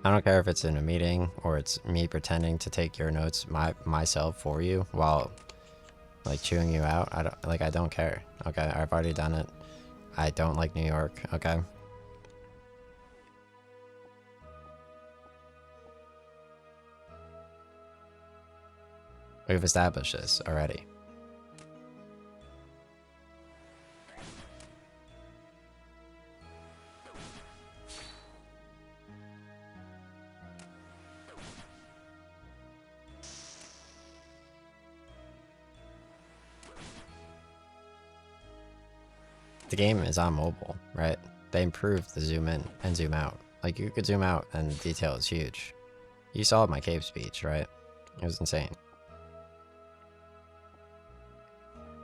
I don't care if it's in a meeting or it's me pretending to take your notes myself for you while like chewing you out. I don't care. Okay, I've already done it. I don't like New York, okay? We've established this already. the game is on mobile, right? They improved the zoom in and zoom out. Like, you could zoom out and the detail is huge. You saw my cave speech, right? It was insane.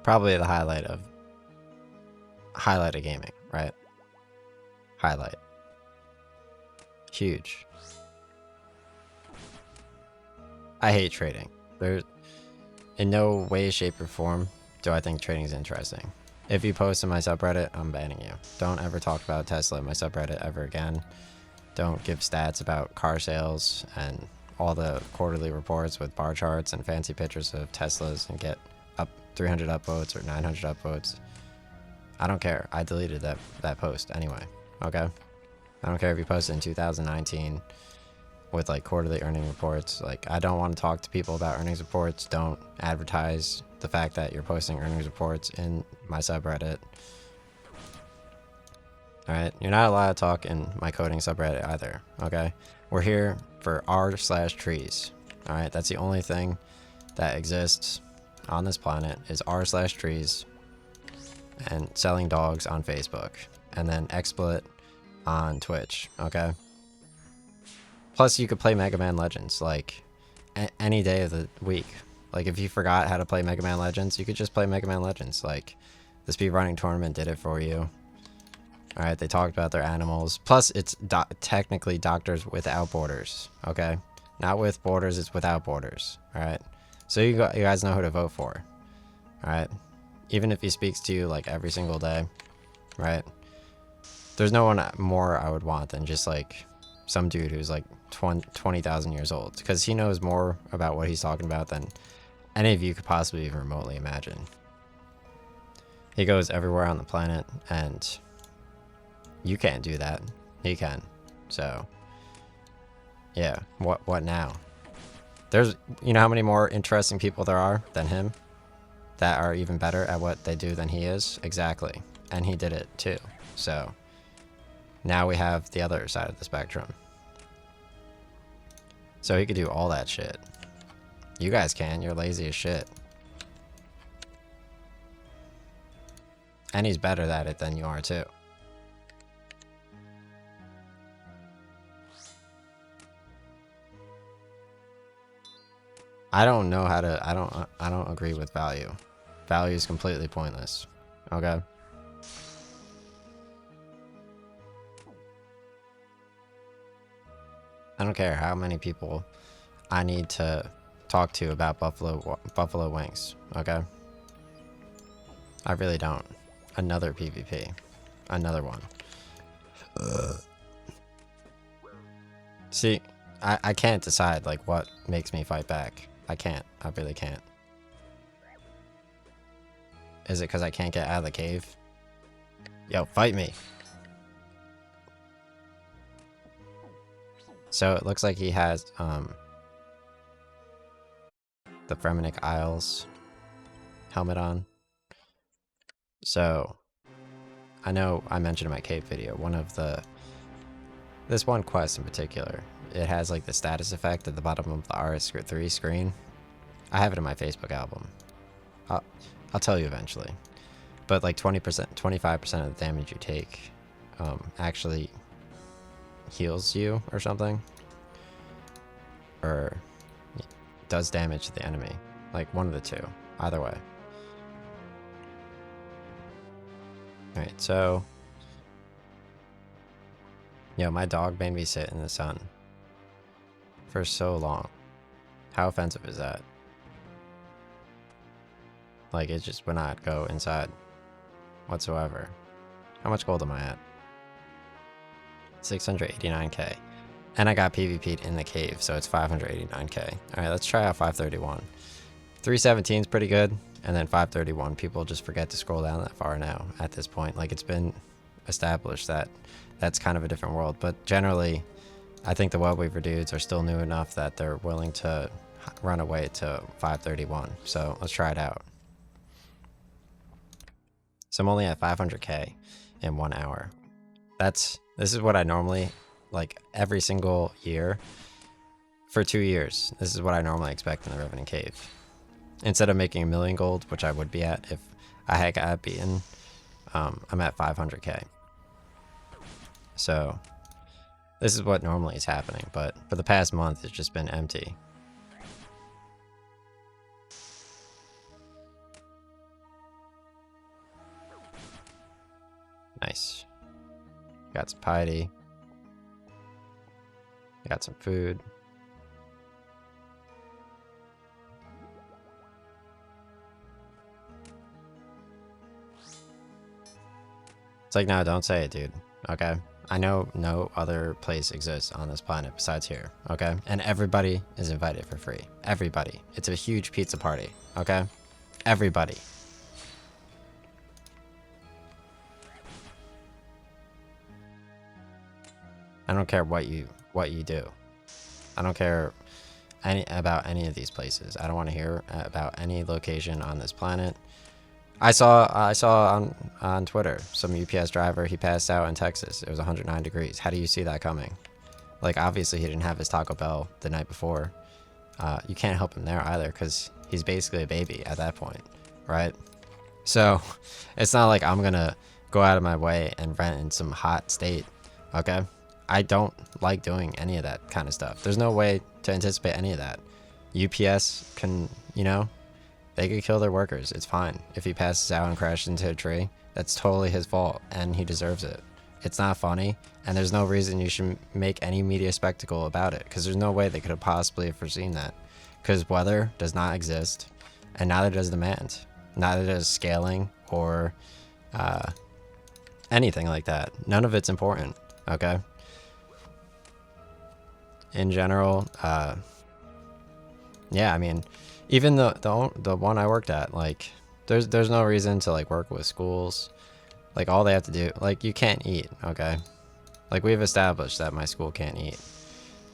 Probably the highlight of gaming, right? Highlight. Huge. I hate trading. There's in no way, shape, or form do I think trading is interesting. If you post in my subreddit, I'm banning you. Don't ever talk about Tesla in my subreddit ever again. Don't give stats about car sales and all the quarterly reports with bar charts and fancy pictures of Teslas and get up 300 upvotes or 900 upvotes. I don't care. I deleted that post anyway. Okay? I don't care if you posted in 2019 with like quarterly earning reports. Like, I don't want to talk to people about earnings reports. Don't advertise the fact that you're posting earnings reports in my subreddit. Alright? You're not allowed to talk in my coding subreddit either. Okay? We're here for r/trees. Alright? That's the only thing that exists on this planet is r/trees and selling dogs on Facebook. And then XSplit on Twitch. Okay? Plus, you could play Mega Man Legends, like, any day of the week. Like, if you forgot how to play Mega Man Legends, you could just play Mega Man Legends. Like, the speedrunning tournament did it for you. Alright, they talked about their animals. Plus, it's technically Doctors Without Borders, okay? Not with borders, it's without borders, alright? So you guys know who to vote for, alright? Even if he speaks to you, like, every single day, right? There's no one more I would want than just, like, some dude who's, like, 20,000 years old. Because he knows more about what he's talking about than any of you could possibly even remotely imagine. He goes everywhere on the planet, and you can't do that. He can. So, yeah. What now? There's, you know how many more interesting people there are than him that are even better at what they do than he is? Exactly. And he did it too. So, now we have the other side of the spectrum. So he could do all that shit. You guys can. You're lazy as shit. And he's better at it than you are too. I don't know how to, I don't agree with value. Value is completely pointless. Okay? I don't care how many people I need to talk to about buffalo wings, okay? I really don't. Another PvP. Another one. See, I can't decide, like, what makes me fight back. I can't. I really can't. Is it because I can't get out of the cave? Yo, fight me! So it looks like he has, the Fremenic Isles helmet on. So, I know I mentioned in my cave video, this one quest in particular, it has like the status effect at the bottom of the RS3 screen. I have it in my Facebook album. I'll tell you eventually. But like 20%, 25% of the damage you take, actually heals you or something. Or does damage to the enemy. Like one of the two. Either way. Alright, so... Yo, my dog made me sit in the sun. For so long. How offensive is that? Like, it just would not go inside. Whatsoever. How much gold am I at? 689k. And I got PvP'd in the cave, so it's 589k. Alright, let's try out 531. 317 is pretty good, and then 531, people just forget to scroll down that far now at this point. Like, it's been established that that's kind of a different world, but generally, I think the Web Weaver dudes are still new enough that they're willing to run away to 531, so let's try it out. So I'm only at 500k in 1 hour. This is what I normally, like, every single year for 2 years. This is what I normally expect in the Revenant Cave. Instead of making 1 million gold, which I would be at if I had got beaten I'm at 500k. So this is what normally is happening, but for the past month, it's just been empty. Nice. Got some piety. Got some food. It's like, no, don't say it, dude. Okay? I know no other place exists on this planet besides here. Okay? And everybody is invited for free. Everybody. It's a huge pizza party. Okay? Everybody. I don't care what you do. I don't care about any of these places. I don't want to hear about any location on this planet. I saw on Twitter some UPS driver, he passed out in Texas. It was 109 degrees. How do you see that coming? Like, obviously he didn't have his Taco Bell the night before. You can't help him there either, because he's basically a baby at that point, right? So it's not like I'm gonna go out of my way and rent in some hot state. Okay? I don't like doing any of that kind of stuff. There's no way to anticipate any of that. UPS can, you know, they could kill their workers. It's fine. If he passes out and crashes into a tree, that's totally his fault, and he deserves it. It's not funny, and there's no reason you should make any media spectacle about it, because there's no way they could have possibly foreseen that. Because weather does not exist, and neither does demand. Neither does scaling or anything like that. None of it's important, okay? In general, yeah, I mean, even the one I worked at, like, there's no reason to like work with schools. Like, all they have to do, like, you can't eat, okay? Like, we've established that my school can't eat.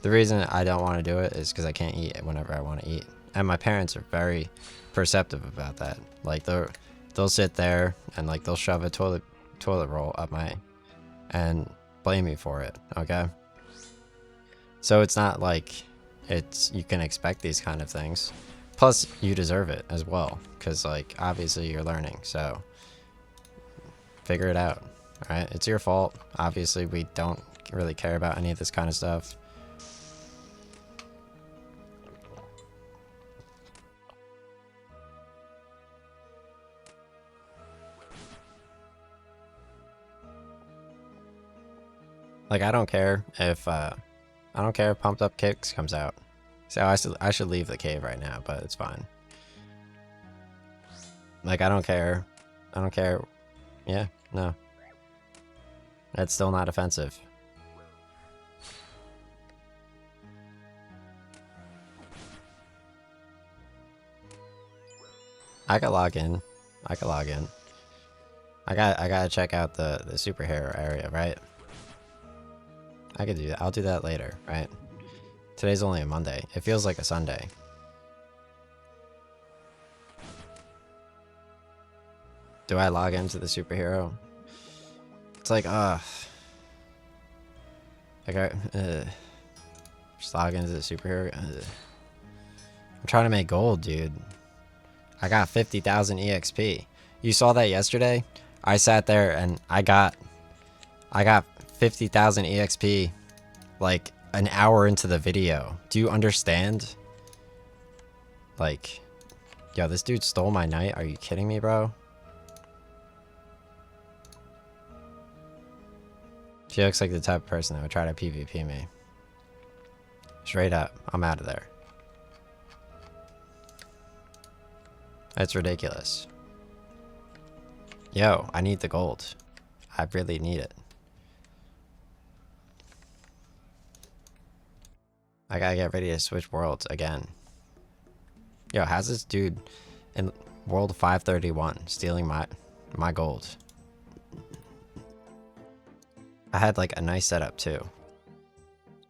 The reason I don't want to do it is because I can't eat whenever I want to eat, and my parents are very perceptive about that. Like, they'll sit there and like they'll shove a toilet roll up and blame me for it, okay? So it's not like you can expect these kind of things. Plus, you deserve it as well, because, like, obviously you're learning, so figure it out, alright? It's your fault. Obviously, we don't really care about any of this kind of stuff. Like, I don't care if Pumped Up Kicks comes out. So I should leave the cave right now, but it's fine. Like, I don't care. I don't care. Yeah, no. That's still not offensive. I could log in. I could log in. I gotta check out the superhero area, right? I could do that. I'll do that later, right? Today's only a Monday. It feels like a Sunday. Do I log into the superhero? It's like, like just log into the superhero. I'm trying to make gold, dude. I got 50,000 EXP. You saw that yesterday? I sat there and I got 50,000 EXP like an hour into the video. Do you understand? Like, yo, this dude stole my night. Are you kidding me, bro? She looks like the type of person that would try to PvP me. Straight up, I'm out of there. That's ridiculous. Yo, I need the gold. I really need it. I gotta get ready to switch worlds again. Yo, how's this dude in world 531 stealing my gold? I had like a nice setup too.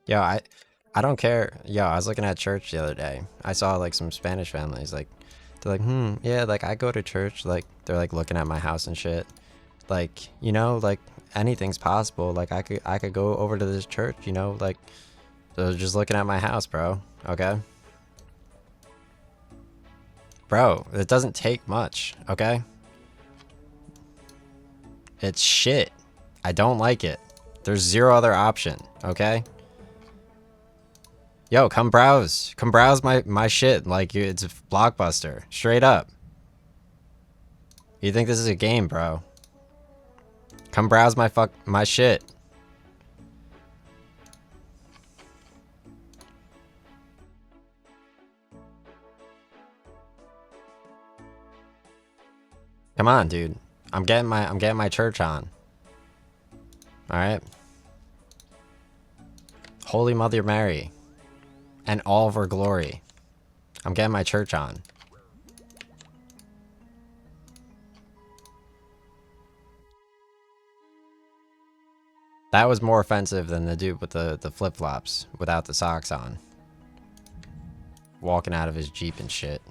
Yo, I don't care. Yo, I was looking at church the other day. I saw like some Spanish families, like, they're like, yeah, like, I go to church. Like, they're like looking at my house and shit. Like, you know, like, anything's possible. Like, I could go over to this church, you know, like, they're just looking at my house, bro. Okay? Bro, it doesn't take much, okay? It's shit. I don't like it. There's zero other option, okay? Yo, come browse. Come browse my shit like it's a Blockbuster. Straight up. You think this is a game, bro? Come browse my shit. Come on, dude. I'm getting my church on. All right. Holy Mother Mary and all of her glory. I'm getting my church on. That was more offensive than the dude with the flip-flops without the socks on. Walking out of his Jeep and shit.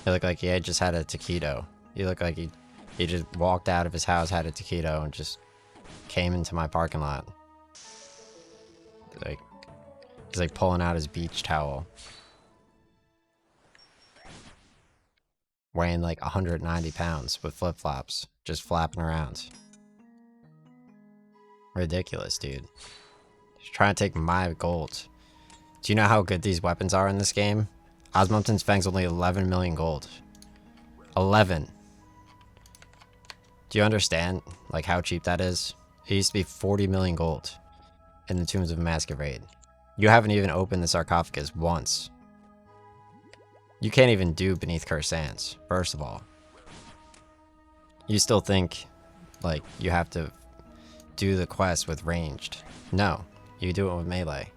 He looked like he had just had a taquito. He looked like he just walked out of his house, had a taquito, and just came into my parking lot. Like, he's like pulling out his beach towel. Weighing like 190 pounds with flip-flops, just flapping around. Ridiculous, dude. He's trying to take my gold. Do you know how good these weapons are in this game? Osmumten's Fang's only 11 million gold. 11. Do you understand, like, how cheap that is? It used to be 40 million gold in the Tombs of Masquerade. You haven't even opened the sarcophagus once. You can't even do Beneath Cursed Sands, first of all. You still think, like, you have to do the quest with ranged. No, you do it with melee.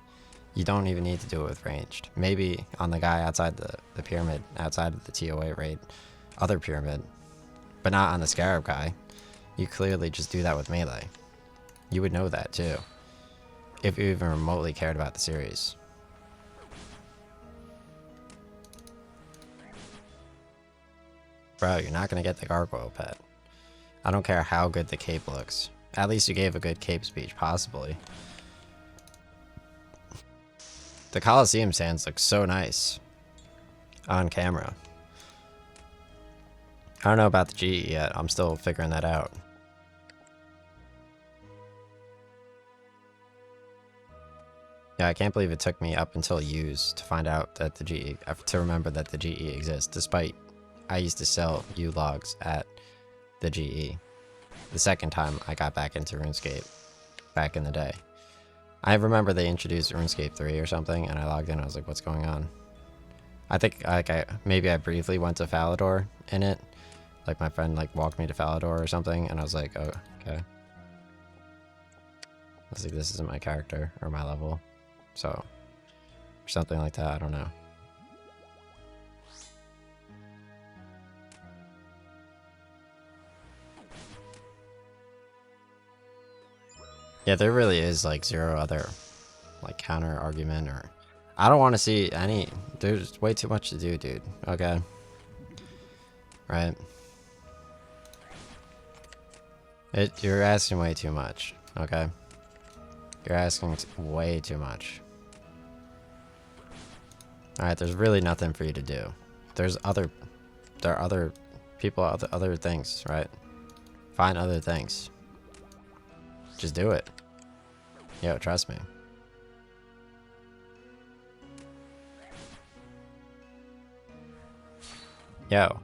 You don't even need to do it with ranged. Maybe on the guy outside the pyramid, outside of the TOA raid, other pyramid, but not on the Scarab guy. You clearly just do that with melee. You would know that too, if you even remotely cared about the series. Bro, you're not gonna get the gargoyle pet. I don't care how good the cape looks. At least you gave a good cape speech, possibly. The Coliseum sands look so nice on camera. I don't know about the GE yet. I'm still figuring that out. Yeah, I can't believe it took me up until use to find out that the GE, to remember that the GE exists, despite I used to sell U logs at the GE. The second time I got back into RuneScape, back in the day. I remember they introduced RuneScape 3 or something, and I logged in. I was like, "What's going on?" I think maybe I briefly went to Falador in it. Like my friend like walked me to Falador or something, and I was like, "Oh, okay." I was like, "This isn't my character or my level," so or something like that. I don't know. Yeah, there really is like zero other like counter argument, or I don't want to see any. There's way too much to do, dude. Okay. Right. You're asking way too much. Okay. You're asking way too much. Alright, there's really nothing for you to do. There are other people, other things, right? Find other things. Just do it. Yo, trust me. Yo,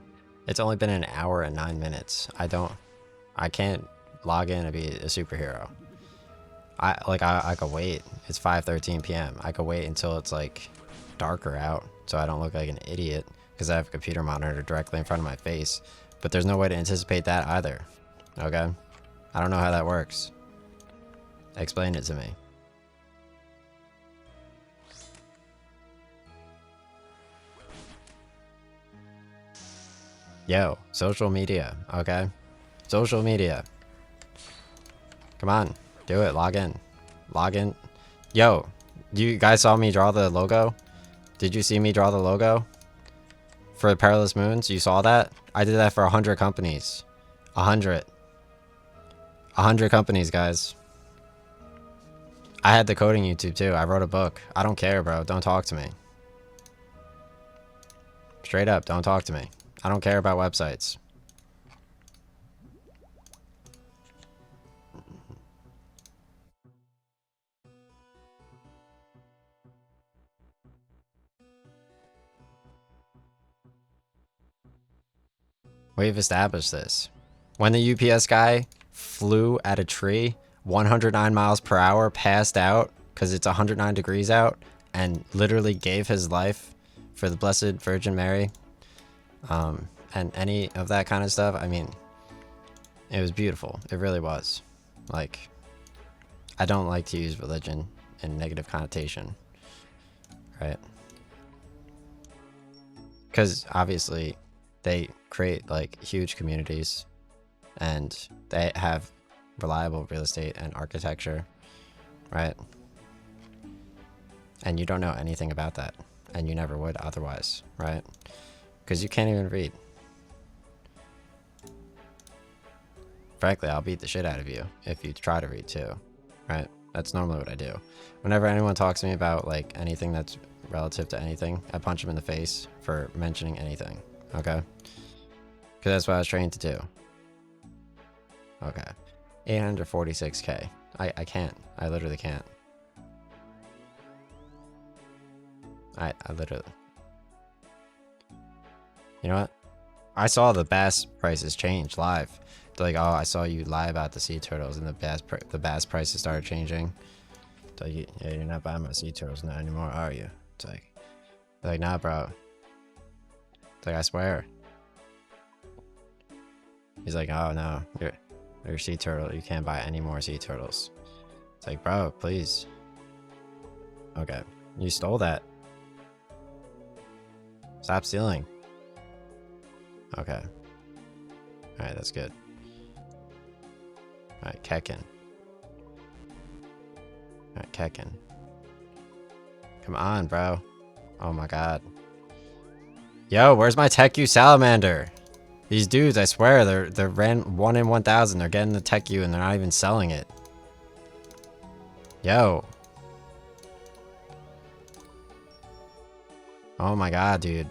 it's only been an hour and 9 minutes. I can't log in and be a superhero. I could wait. It's 5:13 p.m. I could wait until it's like darker out so I don't look like an idiot because I have a computer monitor directly in front of my face. But there's no way to anticipate that either. Okay? I don't know how that works. Explain it to me. Yo, social media, okay? Social media. Come on, do it, log in. Log in. Yo, you guys saw me draw the logo? Did you see me draw the logo? For Perilous Moons, you saw that? I did that for 100 companies. 100. 100 companies, guys. I had the coding YouTube too. I wrote a book. I don't care, bro. Don't talk to me. Straight up, don't talk to me. I don't care about websites. We've established this. When the UPS guy flew at a tree 109 miles per hour, passed out because it's 109 degrees out, and literally gave his life for the Blessed Virgin Mary, and any of that kind of stuff, I mean, it was beautiful. It really was. Like, I don't like to use religion in negative connotation, right? Because obviously they create like huge communities and they have reliable real estate and architecture, right? And you don't know anything about that, and you never would otherwise, right? Because you can't even read. Frankly, I'll beat the shit out of you if you try to read too, right? That's normally what I do. Whenever anyone talks to me about like anything that's relative to anything, I punch them in the face for mentioning anything, okay? Because that's what I was trained to do. Okay. 846k. I can't. I literally can't. I literally... You know what? I saw the bass prices change live. They're like, oh, I saw you lie about the sea turtles, and the bass prices started changing. It's like, yeah, you're not buying my sea turtles now anymore, are you? It's like, they're like, nah, bro. It's like, I swear. He's like, oh no, you're sea turtle. You can't buy any more sea turtles. It's like, bro, please. Okay, you stole that. Stop stealing. Okay. Alright, that's good. Alright, Kekin. Alright, Kekin. Come on, bro. Oh my god. Yo, where's my Tech U salamander? These dudes, I swear, they're 1 in 1,000. They're getting the Tech U and they're not even selling it. Yo. Oh my god, dude.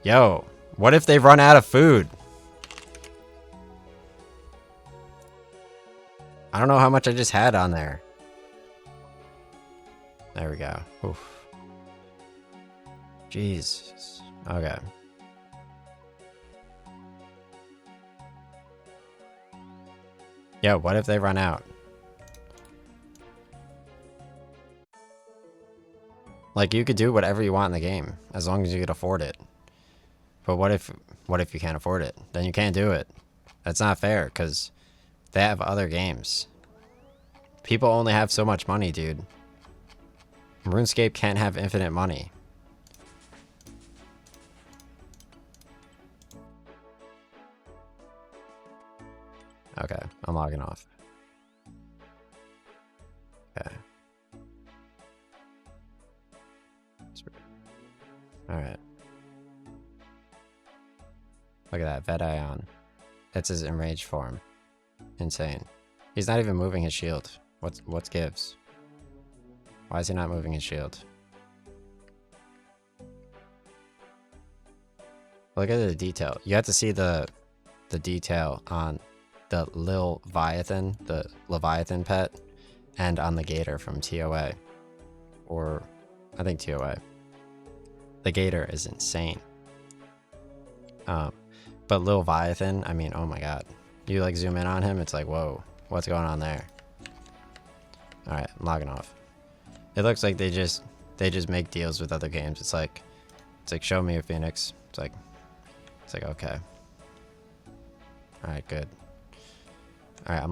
Yo, what if they run out of food? I don't know how much I just had on there. There we go. Oof. Jesus. Okay. Yo, what if they run out? Like, you could do whatever you want in the game, as long as you could afford it. But what if you can't afford it? Then you can't do it. That's not fair, because they have other games. People only have so much money, dude. RuneScape can't have infinite money. Okay, I'm logging off. Okay. Alright. Look at that, Vet Ion. That's his enraged form. Insane. He's not even moving his shield. What's gives? Why is he not moving his shield? Look at the detail. You have to see the detail on the Leviathan, the Leviathan pet, and on the Gator from TOA. Or, I think TOA. The Gator is insane. But Leviathan, I mean, oh my god. You like zoom in on him, it's like, whoa, what's going on there? Alright, I'm logging off. It looks like they just make deals with other games. It's like show me a Phoenix. It's like okay. Alright, good. Alright, I'm